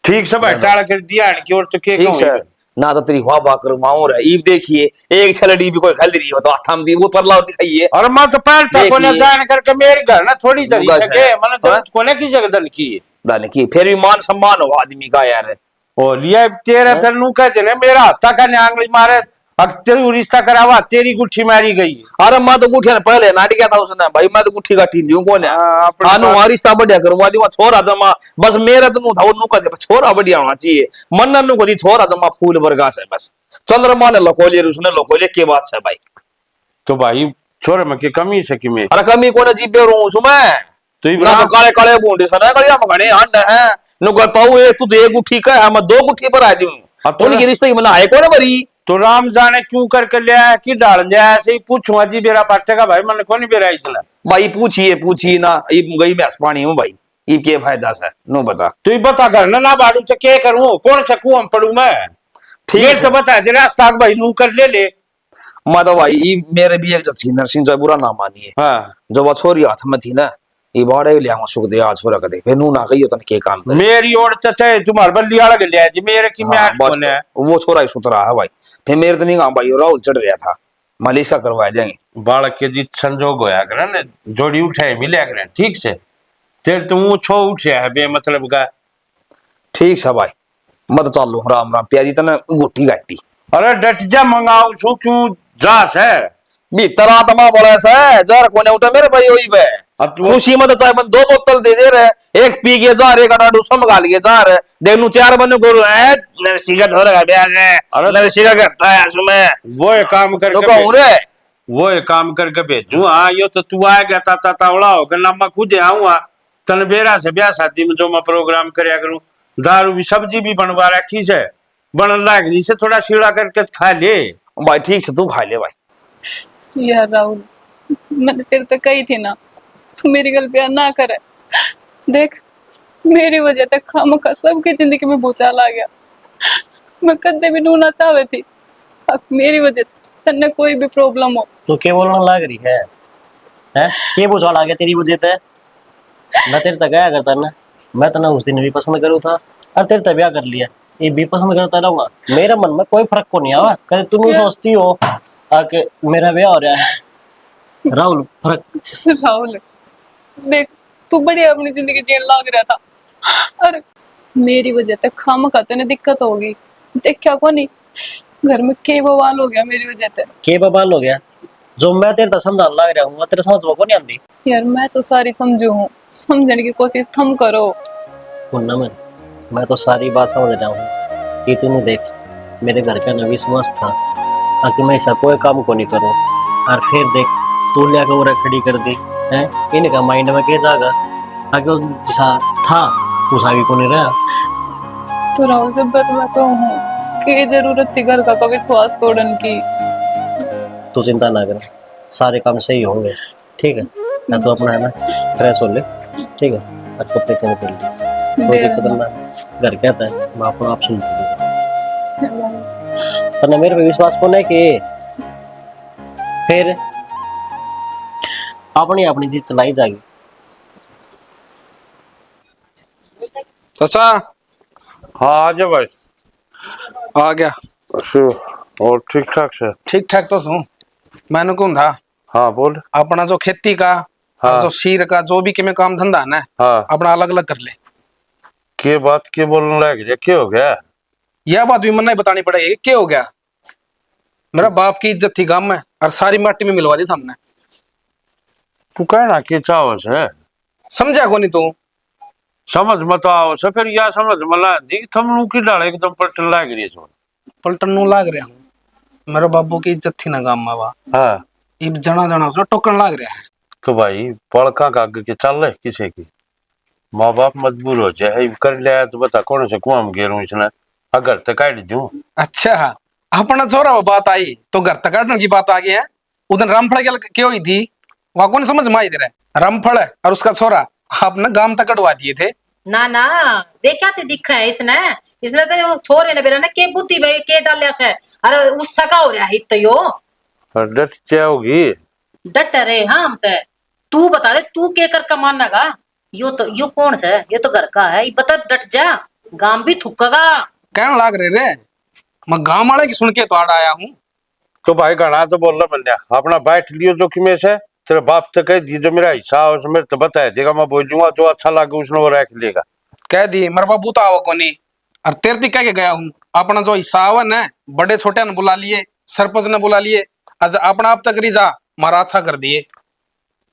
ठीक से भाई टाड़ा कर दिया की और तो के ठीक कहूं है ना तो तेरी हुआ बात करूं माऊं रे ईब देखिए एक छलड़ी भी कोई खल रही हो तो हम दी वो परलाव दिखाइए और मैं तो पैर तक कोने देखिए। जान करके मेरे घर ना थोड़ी तरी बस सके है। मैंने तो कोने की जगह दन की दाने की फिर भी मान सम्मान हो आदमी का यार ओ लिया तेरे फिर नू कहते ने मेरा हत्ता का ने आंगली मारे अब तेरी रिश्ता करावा तेरी गुट्ठी मारी गई अरे मैं तो गुठिया पहले नाट गया था उसने भाई मैं तो गुठी काटी लियो कौन है हाँ, अपनी आनो बात- हमारी रिश्ता बढ़िया करवा दी छोरा जमा बस मेरा तो था नु कहते छोरा बढ़िया होना चाहिए मन नु को दी छोरा जमा फूल वर्गा से बस चंद्रमा ने लकोले उसने लकोले के बात से भाई तो भाई छोरे में की कमी से कि में अरे कमी कोने जीबे रो उसमें तो ना तो इब्राहिम काले काले बूंदे सना कलिया मगने हंड है नु कहता हूं एक तू तो एक गुठी का है मैं दो गुठी पर आ दूं अब तो उनकी रिश्ते की बना है कौन मरी तो राम जाने क्यों करके ले आया कि डाल लिया ऐसे ही पूछूंगा जी मेरा पाटेगा भाई मैंने कौन बेरा इतना भाई पूछिए ना ईब गई मैं पानी हूं भाई ईब के फायदा से नो बता तू ही बता कर ना बाड़ू से क्या करूं कौन सा कुआं में पड़ू मैं ठीक ये है। तो बता दे रास्ता भाई नू कर ले मैं तो भाई ई मेरे भी एक जत्सी नरसिंह जो बुरा ना मानिए हाँ जो वो छोरी हाथ में थी ना ये बाड़े ले आऊं सुख दे आज छोरा कदे फिर नू ना कही तने के काम करे मेरी ओर तो चाहे तुम्हारे बल्ली अलग ले आया जी मेरे की मैं हाँ, आठ बस कौन है तो, वो छोरा ही सुतरा है भाई फिर मेरे तो नहीं काम भाई राहुल चढ़ रहा था मालिश का करवा देंगे बालक के जी संजोग होया करे ना जोड़ी उठाए मिले करे ठीक से तेरे तो मुंह छो उठे है बेमतलब का ठीक है भाई मत चालू राम राम प्याजी तने गुठी गाटी अरे डट जा मंगाओ छू क्यों जास है भीतर आत्मा बड़ा सा जर कोने उठे मेरे भाई होई बे अब तू खुशी में तो चाहे बन दो बोतल दे दे रहे एक पी के जा रहे एक अटाडू संभाल के जा रहे देखनू चार बने गोरू है नरसिंह का थोड़ा ब्याज है अरे नरसिंह का करता है उसमें वो एक काम तो करके कहूं रे वो एक काम करके भेजू हाँ यो तो तू आ गया ता तावड़ा होगा ना मैं खुद आऊंगा तन बेरा से ब्याह शादी में जो मैं प्रोग्राम करया करूं दारू भी सब्जी भी बनवा रखी से बन लाग रही से थोड़ा सीड़ा करके खा ले भाई ठीक से तू खा ले भाई यार राहुल मैंने तेरे तो कही थी ना तू मेरी गल प्यार ना करे देख मेरी वजह से खामखा सबकी जिंदगी में भूचाल आ गया मैं कदे भी नूना चाहे थी अब मेरी वजह से तन्ने कोई भी प्रॉब्लम हो तो क्या बोलने लग रही है हैं के बुझाड़ आ गया तेरी वजह से मैं तेरे तक गया करता ना मैं तो ना उस दिन भी पसंद करूँ था और तेरे तक ब्याह कर लिया ये भी पसंद करता रहूंगा मेरे मन में कोई फर्क को नहीं आवा कभी तुम सोचती हो आके मेरा ब्याह हो रहा है राहुल फर्क राहुल देख तू बढ़िया अपनी जिंदगी जीने लग रहा था अरे मेरी वजह से खामखा तने दिक्कत होगी देख क्या को नहीं घर में के बवाल हो गया मेरी वजह से के बवाल हो गया जो मैं तेरे तो समझाने लग रहा हूँ तेरे समझ को नहीं आती। यार मैं तो सारी समझू हूँ, समझने की कोशिश थम करो। पूनम मैं तो सारी बात समझ रहा हूँ कि तूने देख मेरे घर का न विश्वास था ताकि मैं ऐसा कोई काम को नहीं करूँ, और फिर देख तू लिया के खड़ी कर दी है। इनका माइंड में क्या जाएगा आगे वो जैसा था उस आगे को नहीं रहा। तो राहुल जब मैं कहूँ कि जरूरत थी घर का विश्वास तोड़न की। तू चिंता ना कर, सारे काम सही होंगे ठीक है ना। तू अपना है ना फ्रेश हो ले ठीक है, और कपड़े चेंज कर ले, कोई दिक्कत ना। घर क्या था मैं अपना आप सुन तने मेरे पे विश्वास को नहीं कि फिर अपनी अपनी चीज चलाई जाएगी। चाचा हाँ आ जा भाई। आ गया। अच्छा, और ठीक ठाक से? ठीक ठाक तो सुन, मैंने कौन था हाँ बोल। अपना जो खेती का हाँ। और जो शीर का जो भी के काम धंधा है ना हाँ अपना अलग अलग कर ले। के बात के बोलने लग रही है, क्या हो गया? यह बात भी मन बतानी पड़ेगी, क्या हो गया? मेरा बाप की इज्जत थी गांव में और सारी माटी में मिलवा दी था हमने। तू कहना क्या चाहो है? समझा को नहीं तू? समझ मत आओ सकर या समझ मला दिख थमनू की डाल एकदम पलटन लाग रही है। पलटन नु लाग रहा हूँ। मेरे बाबू की इज्जत थी ना गांव में वहाँ। हाँ इब जना जना उसने टोकन लाग रहा है। तो भाई पड़का का आगे के चल रहे किसी की माँ बाप मजबूर हो जाए कर लिया तो बता कौन से कुआं में गेरू इसने अगर तक काट दूं। अच्छा अपना छोरा वो बात आई तो घर तक काटने की बात आ गई है। उधर रामफल क्यों हुई थी वहां कौन समझ में आई तेरे? रामफल और उसका छोरा आपने गांव तक कटवा दिए थे। ना ना वे क्या थे दिखा है इसने इसने तो छोरे ने बेरा ने के बुद्धि भाई के डालिया से अरे उस सका हो रहा है तो यो डट क्या होगी? डट रहे हम ते तू बता दे तू के कर कमाना का यो कौन सा है? ये तो घर का है ये बता डट जा गांव भी थुक्का कहने लाग रहे रे मैं गांव वाले की सुन के तो आड़ आया हूँ। तो भाई घना तो बोल रहा बंदा अपना बैठ लियो जो कि में से तेरे बाप तो कह दी जो मेरा हिस्सा है उसमें तो बताया देगा मैं बोलूंगा जो अच्छा लगे उसने वो रख लेगा। कह दी मेरे बाबू तो आओ को नहीं और तेरे ती कह के गया हूँ अपना जो हिस्सा आवा न बड़े छोटे ने बुला लिए सरपंच ने बुला लिए आज अपना आप तक जा मारा अच्छा कर दिए।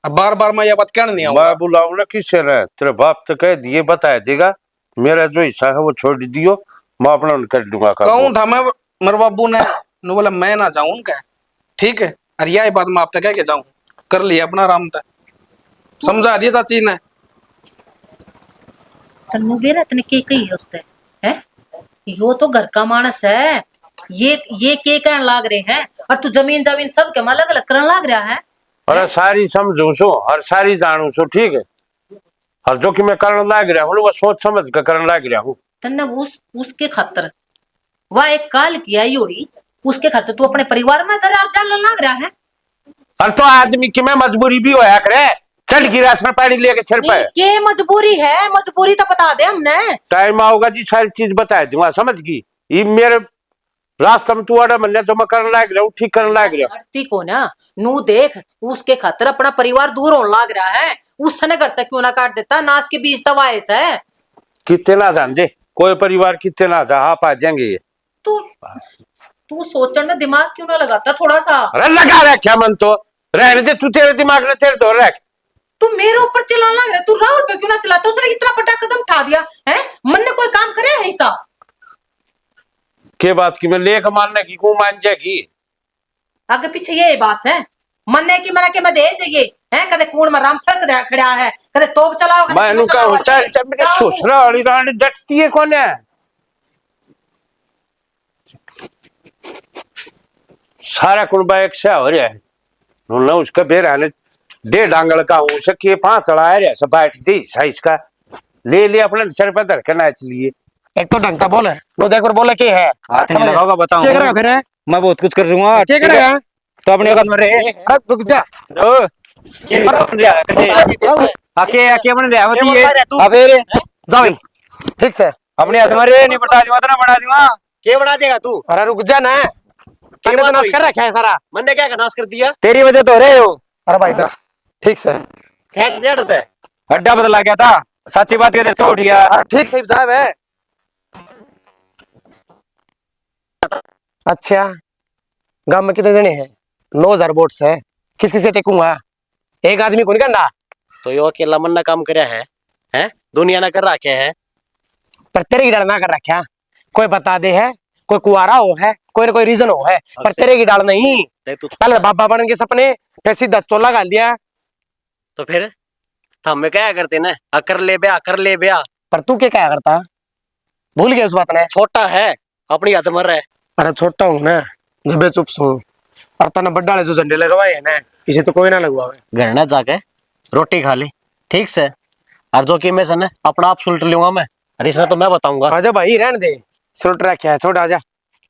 अब बार बार मैं यह बात कहने नहीं आऊंगा। मैं बुलाऊ ना किससे रहे तेरे बाप तो कह दिए बताया देगा मेरा जो हिस्सा है वो छोड़ दियो मैं अपना कर दूंगा। कहूँ था मैं मेरे बाबू ने बोला मैं ना जाऊं उनका ठीक है और यह बात मैं आप तक कह के जाऊं कर लिया अपना आराम तक समझा दिया चाची ने। तन्नू बेरा तने के कही है उसते हैं यो तो घर का मानस है ये के कहने लाग रहे हैं और तू जमीन जमीन सब के अलग अलग करने लाग रहा है। अरे सारी समझू सो और सारी जानू सो ठीक है और जो कि मैं करने लाग रहा हूँ वो सोच समझ कर करने लाग रहा हूँ। तन्ने उसके खातर वह एक काल किया योड़ी उसके खातर तू अपने परिवार में डालने लाग रहा है। और तो आदमी की में मजबूरी भी होया करे चल गिरा में पानी लेके सिर पे ये मजबूरी है मजबूरी तो बता दे हमने टाइम आओगा जी सारी चीज बता दूंगा समझ गई। ये मेरे रास्ते में तू आड़ा मिलने जो मैं करने लाग रहा हूँ ठीक करने लाग रहा हूँ। अड़ती को ना नू देख उसके खातर अपना परिवार दूर होने लाग रहा है उसने घर तक क्यों ना काट देता नाश के बीज दवाएस है। कितने ना जान दे कोई परिवार कितने ना जा आप आ जाएंगे ये तू तू सोचने में दिमाग क्यों ना लगाता थोड़ा सा? अरे लगा रहा क्या मन तो रहने दे तू तेरे दिमाग ने तेरे तो रख। तू मेरे ऊपर चिल्लाने लग रहा है तू राहुल पे क्यों ना चिल्लाता उसने इतना बड़ा कदम उठा दिया है मन ने कोई काम करे है ऐसा के बात की मैं लेख मानने की को मान जाएगी आगे पीछे ये बात है मन्ने की मना के मैं दे जाइए है कदे कूड़ में राम फड़क दे खड़ा है कदे तोप चलाओ मैं नु कहूं चल चल मेरे ससुरा वाली रानी डटती है कौन है सारा कुनबा एक से हो रहा है न उसका बेर आने 1.5 आंगल का हूं सके 5 चढ़ाया रे सब बैठ दी साइज का ले अपने सर पर धर के नाच लिए। एक तो ढंग का बोले नो देख और बोले के है हाथ नहीं लगाओगा बताऊं क्या करेगा फिर मैं बहुत कुछ कर दूंगा क्या करेगा तो अपने कदम रहे अरे रुक जा आके आके बन रहा मत ये अबे रे जाओ ठीक से अपने हाथ में रे नहीं बता दूंगा तो ना बना दूंगा। क्या बना देगा तू? अरे रुक जा ना मैंने तो नाश कर रखा है सारा। मैंने क्या नाश कर दिया? तेरी वजह तो रहे हो। अरे भाई था ठीक से खेच दे डरता है अड्डा बदला गया था सच्ची बात कहते तो उठ गया। अरे ठीक से साहब है। अच्छा गांव में कितने जने हैं? 9,000 वोट्स है किस किसे टेकूंगा? एक आदमी को नहीं करना। तो यो अकेला मन ना काम करया है, हैं? दुनिया ना कर रखे है। पर तेरे की डाल ना कर रखा, कोई बता दे है, कोई कुआरा हो है, कोई ना कोई रीजन हो है, पर तेरे की डाल नहीं। तू पहले बाबा बन के सपने, फिर सीधा चोला गाल दिया। तो फिर हमें क्या करते ना, कर ले ब्याह। पर तू क्या करता? भूल गया उस बात ने? छोटा है, अपनी हद मर रहा है। अरे छोटा हूँ ना, जब चुप सू। और तने बड्डा जो झंडे लगवाए है ना, इसे तो कोई ना लगवावे। घर ना जाके रोटी खा ले, ठीक से। और जो कि मैं से ना अपना आप सुलट लूंगा मैं, और इसने तो मैं बताऊंगा। आजा भाई, रहने दे, सुलट रखा है, छोड़ आजा।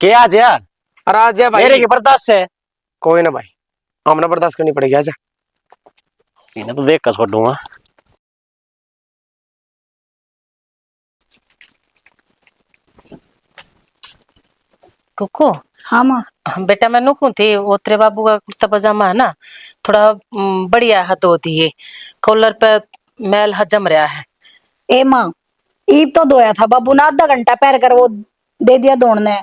क्या आज यार? अरे आजा भाई, मेरे की बर्दाश्त है। कोई ना भाई, हमने बर्दाश्त करनी पड़ेगी, आजा। इन्हें तो देख कर छोड़ूंगा। कुको, हाँ माँ। बेटा मैं नुकू थी, वो तेरे बाबू का कुर्ता पजामा है ना, थोड़ा बढ़िया हाथ होती है, कॉलर पे मैल हजम रहा है। ए माँ, ईब तो धोया था बाबू ने, आधा घंटा पैर कर वो दे दिया दौड़ने।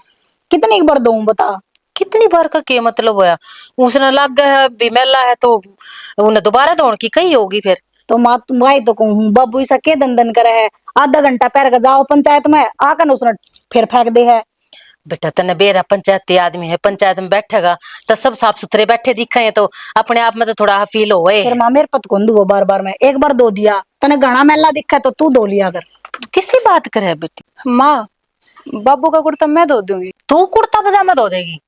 कितनी बार दो बता? कितनी बार का क्या मतलब होया? उसने लग गया है भी मैला है तो उन्हें दोबारा दौड़ की कही होगी फिर। तो माँ तुम भाई तो कहूँ बाबू ऐसा के दंदन करे है, आधा घंटा पैर का जाओ पंचायत में आकर उसने फिर फेंक दे है। बेटा तने बेरा पंचायती आदमी है, पंचायत में बैठेगा तो सब साफ सुथरे बैठे दिखे तो अपने आप में तो थोड़ा फील होए। फिर माँ मेरे पत कौन दू बार बार में, एक बार दो दिया तने घना मैला दिखा तो तू धो लिया कर। तू किसी बात करे बेटी? माँ, बाबू का कुर्ता मैं धो दूंगी। तू कुर्ता पजामा धो देगी?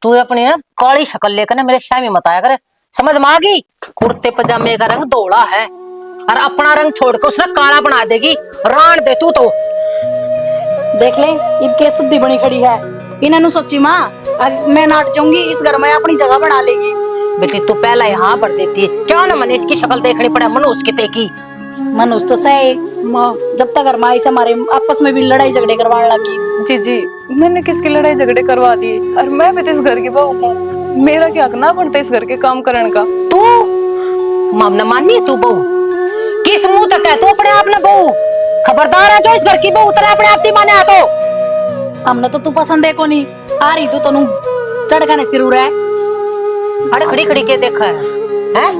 तू अपनी ना काली शक्ल लेकर ना मेरे शामी मत आया कर, समझ में आ गई? कुर्ते पजामे का रंग धोला है और अपना रंग छोड़कर उसने काला बना देगी, रान दे तू तो। देख ले इनके शुद्धि बनी खड़ी है, इन्होंने सोची माँ मैं नाट जाऊंगी इस घर में अपनी जगह बना लेगी। बेटी तू पहला यहाँ पर देती है, क्यों ना मने इसकी शक्ल देखनी पड़े मनुष्य की तेकी। मनुष्य तो सही माँ, जब तक अरमाई से हमारे आपस में भी लड़ाई झगड़े करवाने लगी। जी जी, मैंने किसकी लड़ाई झगड़े करवा दिए? और मैं भी तो इस घर की बहू हूँ, मेरा क्या हक ना बनता इस घर के काम करने का? तू मामना मानी तू बहू? किस मुंह तक है तू अपने आप ने बहू? खबरदार है जो इस घर की बहू तेरे अपने आप की माने तो। हमने तो तू पसंद है को नहीं आ रही तू तनु चढ़काने सिर उड़ा है। अरे खड़ी खड़ी के देखा है?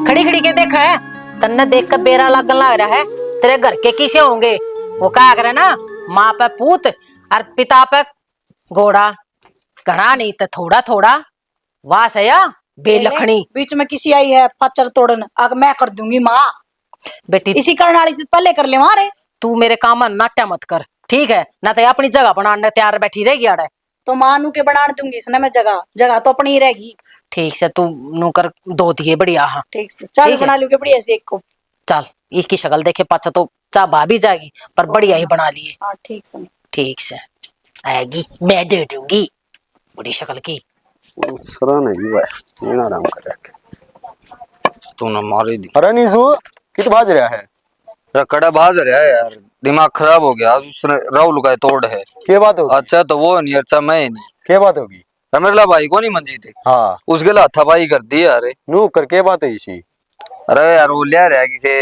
खड़ी खड़ी के देखा है? तन्ने देख कर बेरा लगन लग रहा है तेरे घर के किसे होंगे? वो क्या करे ना, माँ पे पूत और पिता पे घोड़ा, घना नहीं तो थोड़ा थोड़ा वास है या बेलखनी। बीच में किसी आई है पाचर तोड़न आग मैं कर दूंगी माँ। बेटी इसी करने वाली तो पहले कर ले मारे। तू मेरे काम में नाट्या मत कर, ठीक है ना? तो अपनी जगह बनाने तैयार बैठी रहेगी अड़े। तो माँ नू के बना दूंगी इसने मैं जगह, जगह तो अपनी ही रहेगी। ठीक से तू नू कर दो दिए बढ़िया। हाँ ठीक से चाल बना लूंगी बढ़िया से एक को। चल, इसकी शक्ल देखे पाचा तो चाह भा भी जाएगी, पर बढ़िया ही बना लिए। हाँ ठीक से। ठीक से आएगी, मैं दे दूंगी बड़ी शक्ल की। सरा नहीं हुआ है, ये आराम कर तू ना मारे दी। अरे नीसू, कित भाज रहा है? कड़ा भाज रहा है यार, दिमाग खराब हो गया। उसने राहुल का तोड़ है। क्या बात होगी? अच्छा तो वो नहीं, अच्छा मैं नहीं। क्या बात होगी? रमेला भाई को नहीं मंजी थे, हाँ उसके लिए हथापाई कर दी यार। नू कर के बात है इसी? अरे यार वो लिया रहा किसे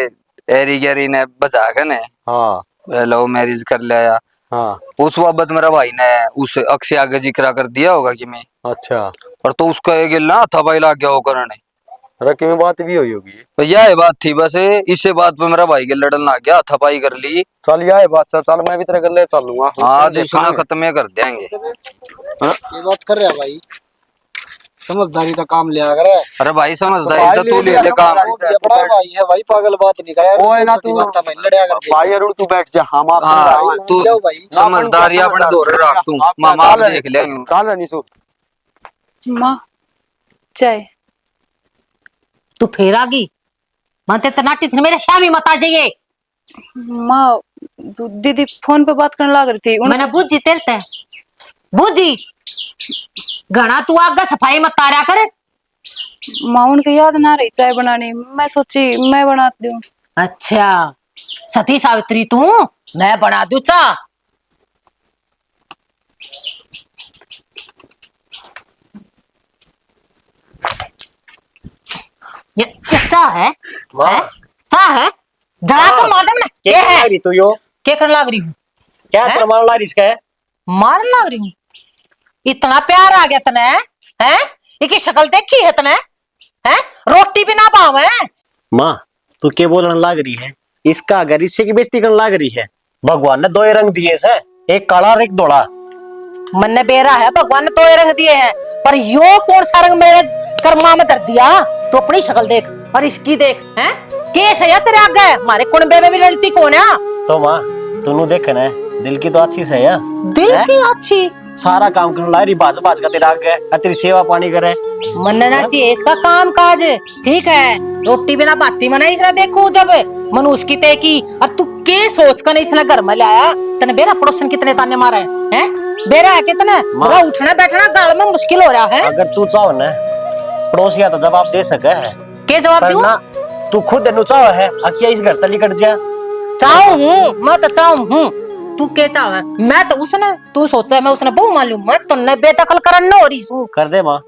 एरी गैरी ने बचा के ने, हाँ लव मैरिज कर लिया। हाँ उस बाबत मेरा भाई ने उस अक्षय आगे जिक्र कर दिया होगा कि मैं, अच्छा। और तो उसका एक ना हथापाई लाग गया वो करने। रखी में बात भी हुई होगी। तो यह बात थी बस, इसे बात पे मेरा भाई के लड़न लग गया, हथापाई कर ली। चल यार बात चल, मैं भी तेरे कर ले चलूंगा। आज उसने खत्म कर देंगे। ये बात कर रहा भाई, समझदारी का काम लिया करे। अरे भाई समझदारी तो तू ले ले काम। अपना भाई है भाई, पागल बात नहीं करे। ओए ना तू लड़या कर भाई अरुण तू बैठ जा, हम आप हाँ तू जाओ भाई। समझदारी अपने दौरे रख, तू मामा आप देख लेंगे। चल नीसू। माँ चाय। तू फिर आ गई? मानते तनाटी थी मेरे शामी मत आ जाइए। माँ दीदी फोन पे बात करने लग रही थी। मैंने बुझी तेलते बुझी घना तू आगे सफाई मत तारा कर। माँ उनके याद ना रही चाय बनानी, मैं सोची मैं बना दूं। अच्छा सती सावित्री तू, मैं बना दूं चा? ये चा है? चा है? जरा तो मैडम ने क्या कर रही तू यो? क्या करने लग रही हूँ? क्या प्रमाण ला इसका है? मारने लग रही हूँ? इतना प्यार आ गया तने हैं? इनकी शक्ल देखी है तने? है रोटी भी ना पावे। माँ तू क्या बोलने लाग रही है? इसका अगर इससे की बेइज्जती करने लाग रही है। भगवान ने दो ही रंग दिए से, एक काला और एक धोला। मन ने बेरा है भगवान ने तो ये रंग दिए हैं, पर यो कौन सा रंग मेरे कर्मा में धर दिया? तो अपनी शक्ल देख और इसकी देख, हैं केस है तेरे आगे, हमारे कुनबे में भी लड़ती कौन है? तो माँ तूने देखना है, दिल की तो अच्छी से है। दिल की अच्छी सारा काम करने ला रही, बाज बाज का तेरा आगे तेरी सेवा पानी करे। मनना चाहिए इसका काम काज, ठीक है रोटी बिना बाती मना इसने देखू जब मनुष्य की ते की, और तू के सोच कर इसने घर में लाया? तने बेरा पड़ोसन कितने ताने मारे हैं? बेरा है कितने बड़ा उठना बैठना गाल में मुश्किल हो रहा है। अगर तू चाहो ना पड़ोसिया तो जवाब दे सके है, के जवाब दूं? तू खुद नु चाहो है अकिया इस घर तली कट जा। चाहूं हूं मैं तो चाहूं हूं, तू के चाह है? मैं तो उसने, तू सोचा मैं उसने बहु मान लूं? मैं तो न बेदखल करन न हो रही हूं। कर दे माँ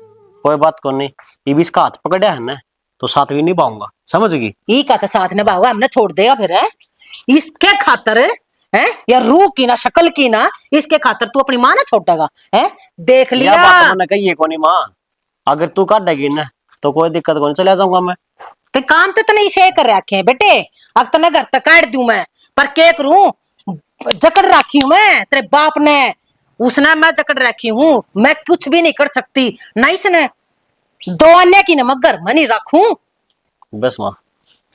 कोई बात को नहीं, ये भी इसका हाथ पकड़ा है ना तो साथ भी नहीं पाऊंगा, समझ गई? ई का तो साथ निभाओगा, हमने छोड़ देगा फिर है? इसके खातर है या रूह की ना शक्ल की ना, इसके खातर तू अपनी मां ना छोड़ेगा है? देख लिया बात मैंने कही है कोनी माँ, अगर तू काटेगी ना तो कोई दिक्कत को नहीं, चले जाऊंगा मैं। ते काम तो तने इसे कर रखे हैं बेटे, अब तने घर तक काट दूं मैं, पर के करूं? जकड़ रखी हूं मैं तेरे बाप ने, उसने मैं जकड़ रखी हूं, मैं कुछ भी नहीं कर सकती ना। इसने दो अन्य की नमक घर में नहीं रखूं। बस माँ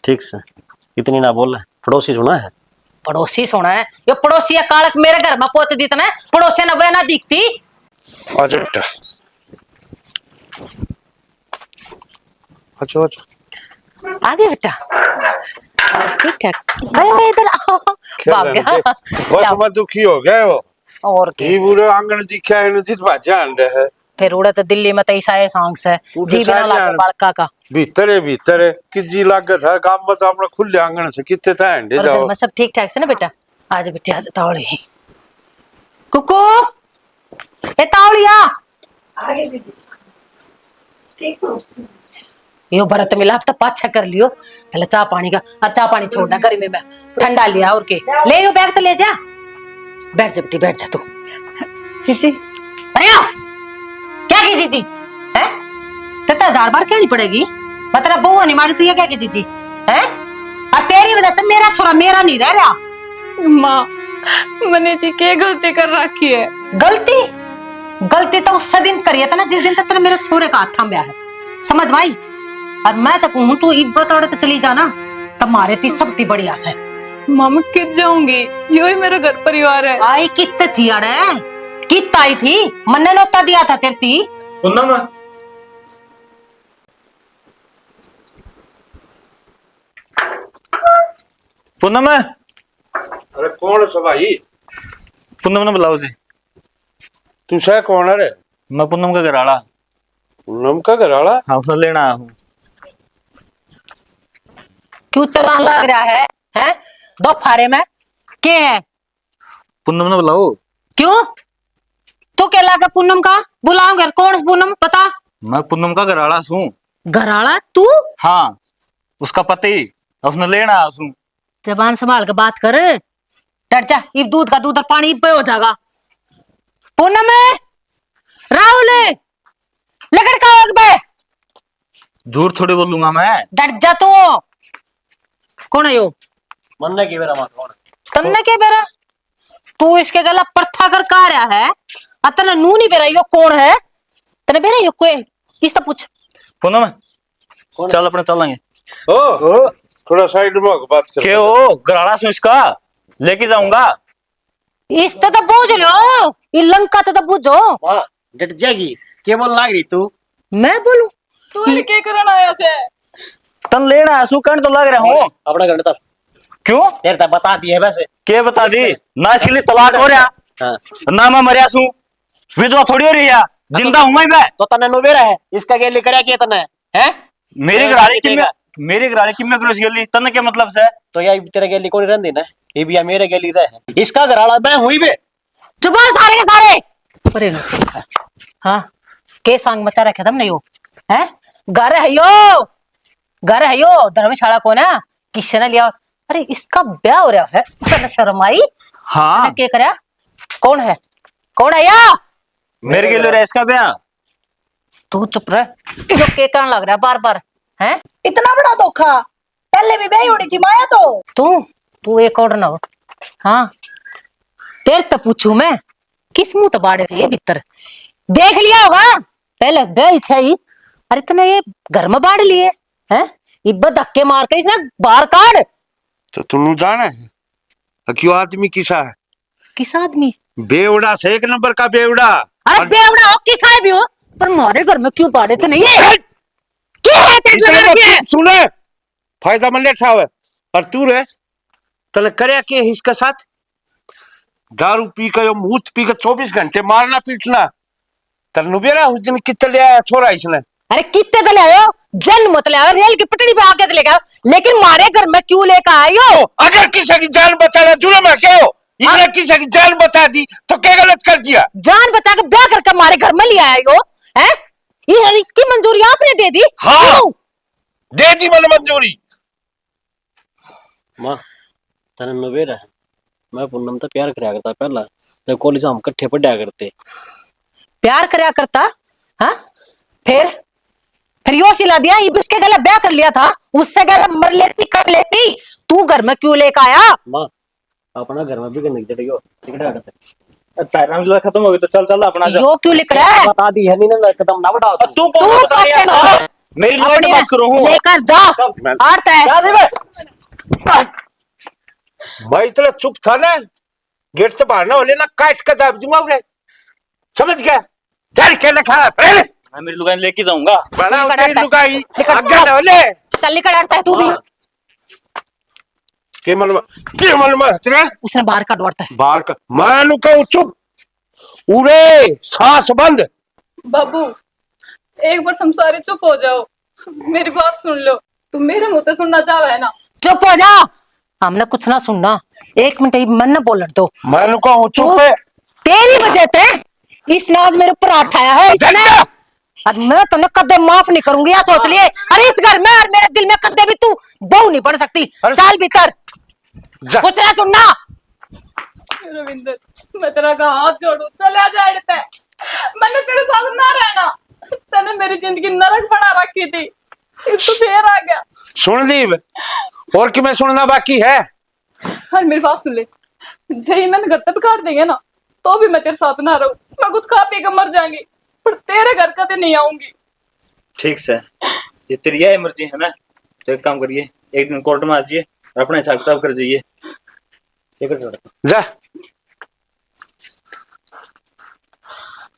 ठीक से इतनी ना बोल, पड़ोसी सुना है? पड़ोसी सोना है ये पड़ोसी कालक मेरे घर में पोत दी तना, पड़ोसी ने वह ना दिखती। आजा बेटा अच्छा अच्छा आगे बेटा ठीक ठाक, इधर आओ। भाग गया बस मैं दुखी हो गया वो, और क्या ये पूरे आंगन दिखा है जिस भाजा अंडे है। फिर उड़ा तो दिल्ली में तो ऐसा है सांस है जी बिना लागे बालका का। भीतर है कि जी लागत है काम में तो अपना खुले आंगन से कितने था अंडे और जाओ। घर में सब ठीक ठाक से ना बेटा? आज बेटे आज तावड़ी कुकू ए तावड़िया यो भरत मिला अब तो पाछा कर लियो, पहले चाह पानी का, और चाह पानी छोड़ना गर्मी में ठंडा लिया और के ले यो बैग तो ले जा, बैठ जा बेटी बैठ जा तू। जीजी अरे आओ क्या की जीजी है? तेरे 1000 बार कहनी पड़ेगी, मैं तेरा बहू नहीं मानी, तू ये क्या की जीजी है? और तेरी वजह से मेरा छोरा मेरा नहीं रह रहा। माँ मैंने जी क्या गलती कर रखी है? गलती गलती तो उस दिन करी है ना जिस दिन तक तेरे मेरे छोरे का हाथ थाम्या है, समझ भाई? और मैं तो कहूं तू इब्बत और तो चली जाना, तुम्हारे ती सब ती बड़ी आस है। माँ मैं कित जाऊंगी, यो ही मेरा घर परिवार है। आई कितने थी अड़े कित आई थी, मन्ने नोता दिया था तेरे ती। पूनम पूनम अरे कौन है भाई? पूनम ने बुलाओ जी। तू सह कौन है रे? मैं पूनम का घरवाला। पूनम का घर वाला? हाँ उसने लेना आया हूँ। क्यों चलान लग रहा है दो फारे में के है? पूनम ने बुलाओ। क्यों तू क्या लगा पूनम का? बुलाऊं घर कौन पूनम पता? मैं पूनम का घरवाला हूँ। घराड़ा तू? हाँ उसका पति, उसने लेना आया हूँ। जबान संभाल के बात कर, डर जा, इब दूध का दूध और पानी पे हो जाएगा। पूनम राहुल लकड़ का आग बे, झूठ थोड़ी बोलूंगा मैं। डर जा तू। कौन है यो? मन की मेरा माँ कौन? तन्ने के बेरा तू इसके गला परथा कर का रहा है, अतने नू नहीं बेरा यो कौन है? तने बेरा यो कोई इस तो पूछ। पूनम चल अपने चलेंगे। ओ थोड़ा साइड में होकर बात कर। के हो घरवाला हूँ इसका, लेके जाऊंगा। इस तो बूझ लो, ये लंका तो बूझो। माँ डट जाएगी, क्या बोल लाग रही तू? मैं बोलूं? तू ये क्या करना आया से? तन लेना आया हूँ, कहने तो लग रहा हूँ। अपना घर तक क्यों तेरे तक बता दी है वैसे। के बता दी ना, इसके लिए तलाक हो रहा हाँ। ना, मैं मरिया हूँ, विधवा थोड़ी हो रही है, जिंदा हूँ मैं। तो तने नो बेरा है इसका गेली करया के तने है? मेरी घराड़ी की मैं क्रॉस गली तने क्या मतलब से? तो यार तेरे गेली कोनी रहंदी ना, ये भी मेरे गेली रहे, इसका घराड़ा मैं हुई बे। चुप हो सारे के सारे। अरे लो हाँ के सांग मचा रखे तुमने यो है? घर है यो धर्मशाला को ना किसी ने लिया। अरे इसका ब्याह हो रहा है, तने शर्म आई? हाँ के करया? कौन है या? मेरे गली रहा इसका ब्याह। तू चुप रह, यो के करने लग रहा है बार बार। हैं? इतना बड़ा धोखा, पहले भी ब्याही उड़ी थी माया तो। तू एक और ना हो। हाँ तेरे तो पूछू मैं, किस मुंह तो बाड़े थे ये भीतर, देख लिया होगा पहले दे इच्छा ही। अरे तूने ये घर में बाढ़ लिए हैं, इब्बत धक्के मार के इसने बाहर काट। तो तुम जाना है क्यों आदमी किसा है? किस आदमी? बेवड़ा से, एक नंबर का बेवड़ा। अरे बेवड़ा हो किसा भी हो, पर हमारे घर में क्यों बाड़े तो नहीं है? क्या है तेरे इतने लगा रखी है? सुने, फायदा मन लेठा हुआ और तू रे तने करे के इसके साथ दारू पी के मुंह पी के 24 घंटे मारना पीटना। तन नुबेरा उस दिन कितने ले आया छोरा इसने? अरे कितने तो ले आयो, जन्म मत ले आयो, रेल की पटड़ी पे आके तो लेके आओ, लेकिन हमारे घर में क्यों लेकर आयो? अगर किसी की जान बचाना जुर्म है क्या हो? इसने किसी की जान बचा दी तो क्या गलत कर दिया? जान बचा के ब्याह करके हमारे घर में ले आयो है? ये इसकी मंजूरी आपने दे दी? हाँ क्यों? दे दी मैंने मंजूरी। माँ तने नवेरा है, मैं पूनम तो प्यार कराया करता पहला, जब कॉलेज हम इकट्ठे पढ़ा करते। प्यार करया करता? हाँ फिर यो सिला दिया, ये उसके गले ब्याह कर लिया था, उससे गले मर लेती कर लेती, तू घर में क्यों लेकर आया? माँ अपना घर में भी करने की जरूरत टिकट करते तारा मिला खत्म हो गई तो चल चल अपना जा। यो क्यों लिख रहा है? बता दी है नहीं ना खत्म ना बढ़ाओ तू तू कौन बता रही है कैसे साहब? हो? मेरी लड़ाई अपनी बात करो हूँ। लेकर जा, आड़ता है। मैं इतना चुप था ना, गेट से बाहर ना हो लेना, काट के दाब दूंगा उन्हें, समझ गया? डर के लिखा पहले मैं मेरी लुगाई लेके जाऊंगा। बड़ा निकल तेरी आता है। लुगाई निकल आगे ना हो ले चल निकल, आड़ता है तू भी। के मन में हसना उसने बाहर का डरता है। बाहर का मैं नु कहूं चुप, उरे सांस बंद। बाबू एक बार तुम सारे चुप हो जाओ, मेरी बात सुन लो। तुम मेरे मुंह से सुनना चाह रहे है ना? चुप हो जा, हमने कुछ ना सुनना, एक मिनट ही मन न बोलन दो। मैं नु कहूं चुप है। तेरी वजह से इसने आज मेरे ऊपर उठाया है इसने, और मैं तुम्हें कदे माफ नहीं करूंगी, या सोच लिए। अरे इस घर में और मेरे दिल में कदे भी तू बहू नहीं बन सकती। चल भीतर, कुछ ना सुनना। रविंदर मैं तेरा का हाथ जोड़ू, चले जा इड़ते, मैंने तेरे साथ ना रहना, तने मेरी जिंदगी नरक बना रखी थी, फिर तू फिर आ गया। सुन दी और कि मैं सुनना बाकी है? और मेरी बात सुन ले, जही मैंने घर तक काट देंगे ना, तो भी मैं तेरे साथ ना रहूं, मैं कुछ खा पी कर मर जाऊंगी, पर तेरे घर का तो नहीं आऊंगी। ठीक से, ये तेरी यह मर्जी है ना, तो एक काम करिए, एक दिन कोर्ट में आ जाइए, अपना हिसाब किताब कर जाइए। जा,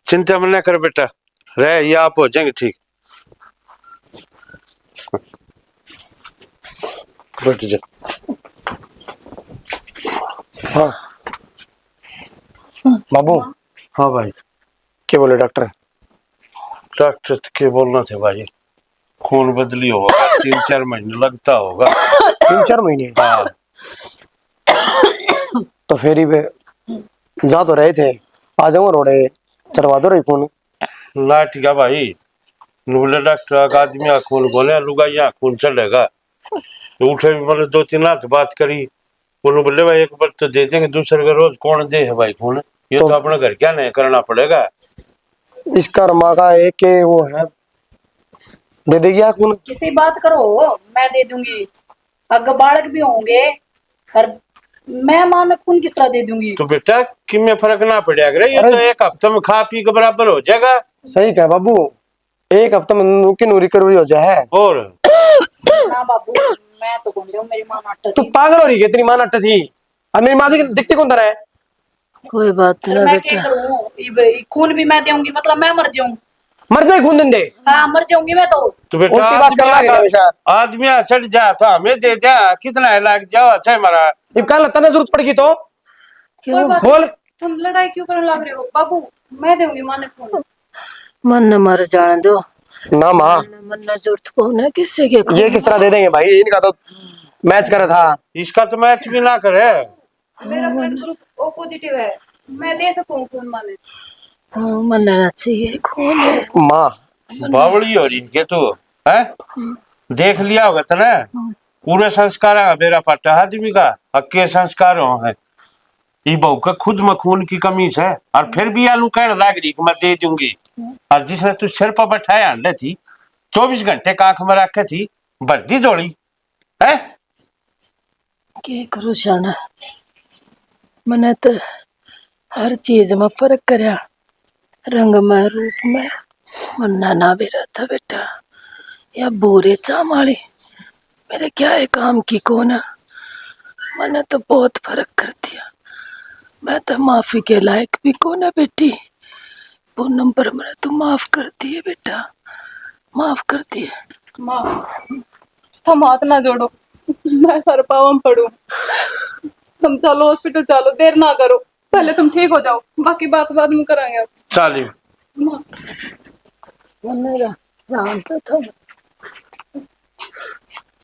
चिंता मत कर बेटा, रह ये आप हो जाएंगे ठीक। बैठ जा। हाँ बाबू। हाँ भाई। क्या बोले डॉक्टर? डॉक्टर तो क्या बोलना थे भाई, खून बदली होगा, 3-4 महीने लगता होगा। 3-4 महीने? हाँ। तो फेरी पे जा तो रहे थे, आ जाऊंगा रोडे, चढ़वा दो रही फोन। ला ठीक है भाई, बोले डॉक्टर आदमी आ खून बोले लुगा यहाँ खून चढ़ेगा, तो उठे भी मैंने 2-3 हाथ बात करी, उन्होंने बोले भाई एक बार तो दे देंगे, दूसरे का रोज कौन दे है भाई खून, ये तो अपने घर क्या नहीं करना पड़ेगा। इसका रमा का एक के वो है, दे देगी आप खून? किसी बात करो, मैं दे दूंगी, अगर बालक भी होंगे और मैं मां खून किस तरह दे दूंगी? तो बेटा कि में फर्क ना पड़ेगा, ये तो एक हफ्ते में खा पी के बराबर हो जाएगा। सही कहा बाबू, एक हफ्ते में नूकी नूरी करोड़ी हो जाए। और ना बाबू मैं तो कौन दूं, मेरी मां नाटक। तू पागल हो रही है, तेरी मां नट्ट थी और मेरी मां दिखती कौन तरह है? कोई बात नहीं मैं क्या करूं, खून भी मैं दूंगी मतलब मैं मर जाऊं? मर जाए खून दे। हाँ मर जाऊंगी मैं तो। तो बेटा उल्टी बात करना है हमेशा। आदमी चढ़ जा तो हमें दे जा, कितना है लाग जाओ अच्छा है हमारा। जब कल तने जरूरत पड़ेगी तो कोई बात बोल। तुम लड़ाई क्यों करने लग रहे हो? बाबू मैं दूंगी मां ने खून। मन न मर जाने दो ना माँ, मन न जरूरत कौन है किससे के ये किस तरह दे देंगे भाई, इनका तो मैच करा था। इसका तो मैच भी ना करे। मेरा ब्लड ग्रुप ओ पॉजिटिव है, मैं दे सकूं खून मां ने। मन न चाहिए खून। माँ बावड़ी हो रही है तू है, देख लिया होगा तने पूरे संस्कार है मेरा पट्टा आदमी का, अक्के संस्कार हो है ये बहू का खुद में खून की कमी है, और फिर भी आलू कहने लग रही कि मैं दे दूंगी, और जिसने तू सिर पर बैठाया अंडे थी 24 घंटे का आंख में रखे थी भरती जोड़ी है। के करूँ शाना, मैंने तो हर चीज में फर्क करया, रंग में रूप में मन्ना ना भी रहता बेटा या बोरे चामाली मेरे क्या है काम की कौन है। मैंने तो बहुत फर्क कर दिया, मैं तो माफी के लायक भी कौन है बेटी। पूनम पर मैंने तो माफ कर दिए बेटा, माफ कर दिए। माँ तुम हाथ ना जोड़ो, मैं हर पावम पड़ू। तुम चलो हॉस्पिटल, चलो देर ना करो, पहले तुम ठीक हो जाओ, बाकी बात बाद में करांगे। चलिए माँ राम तो था।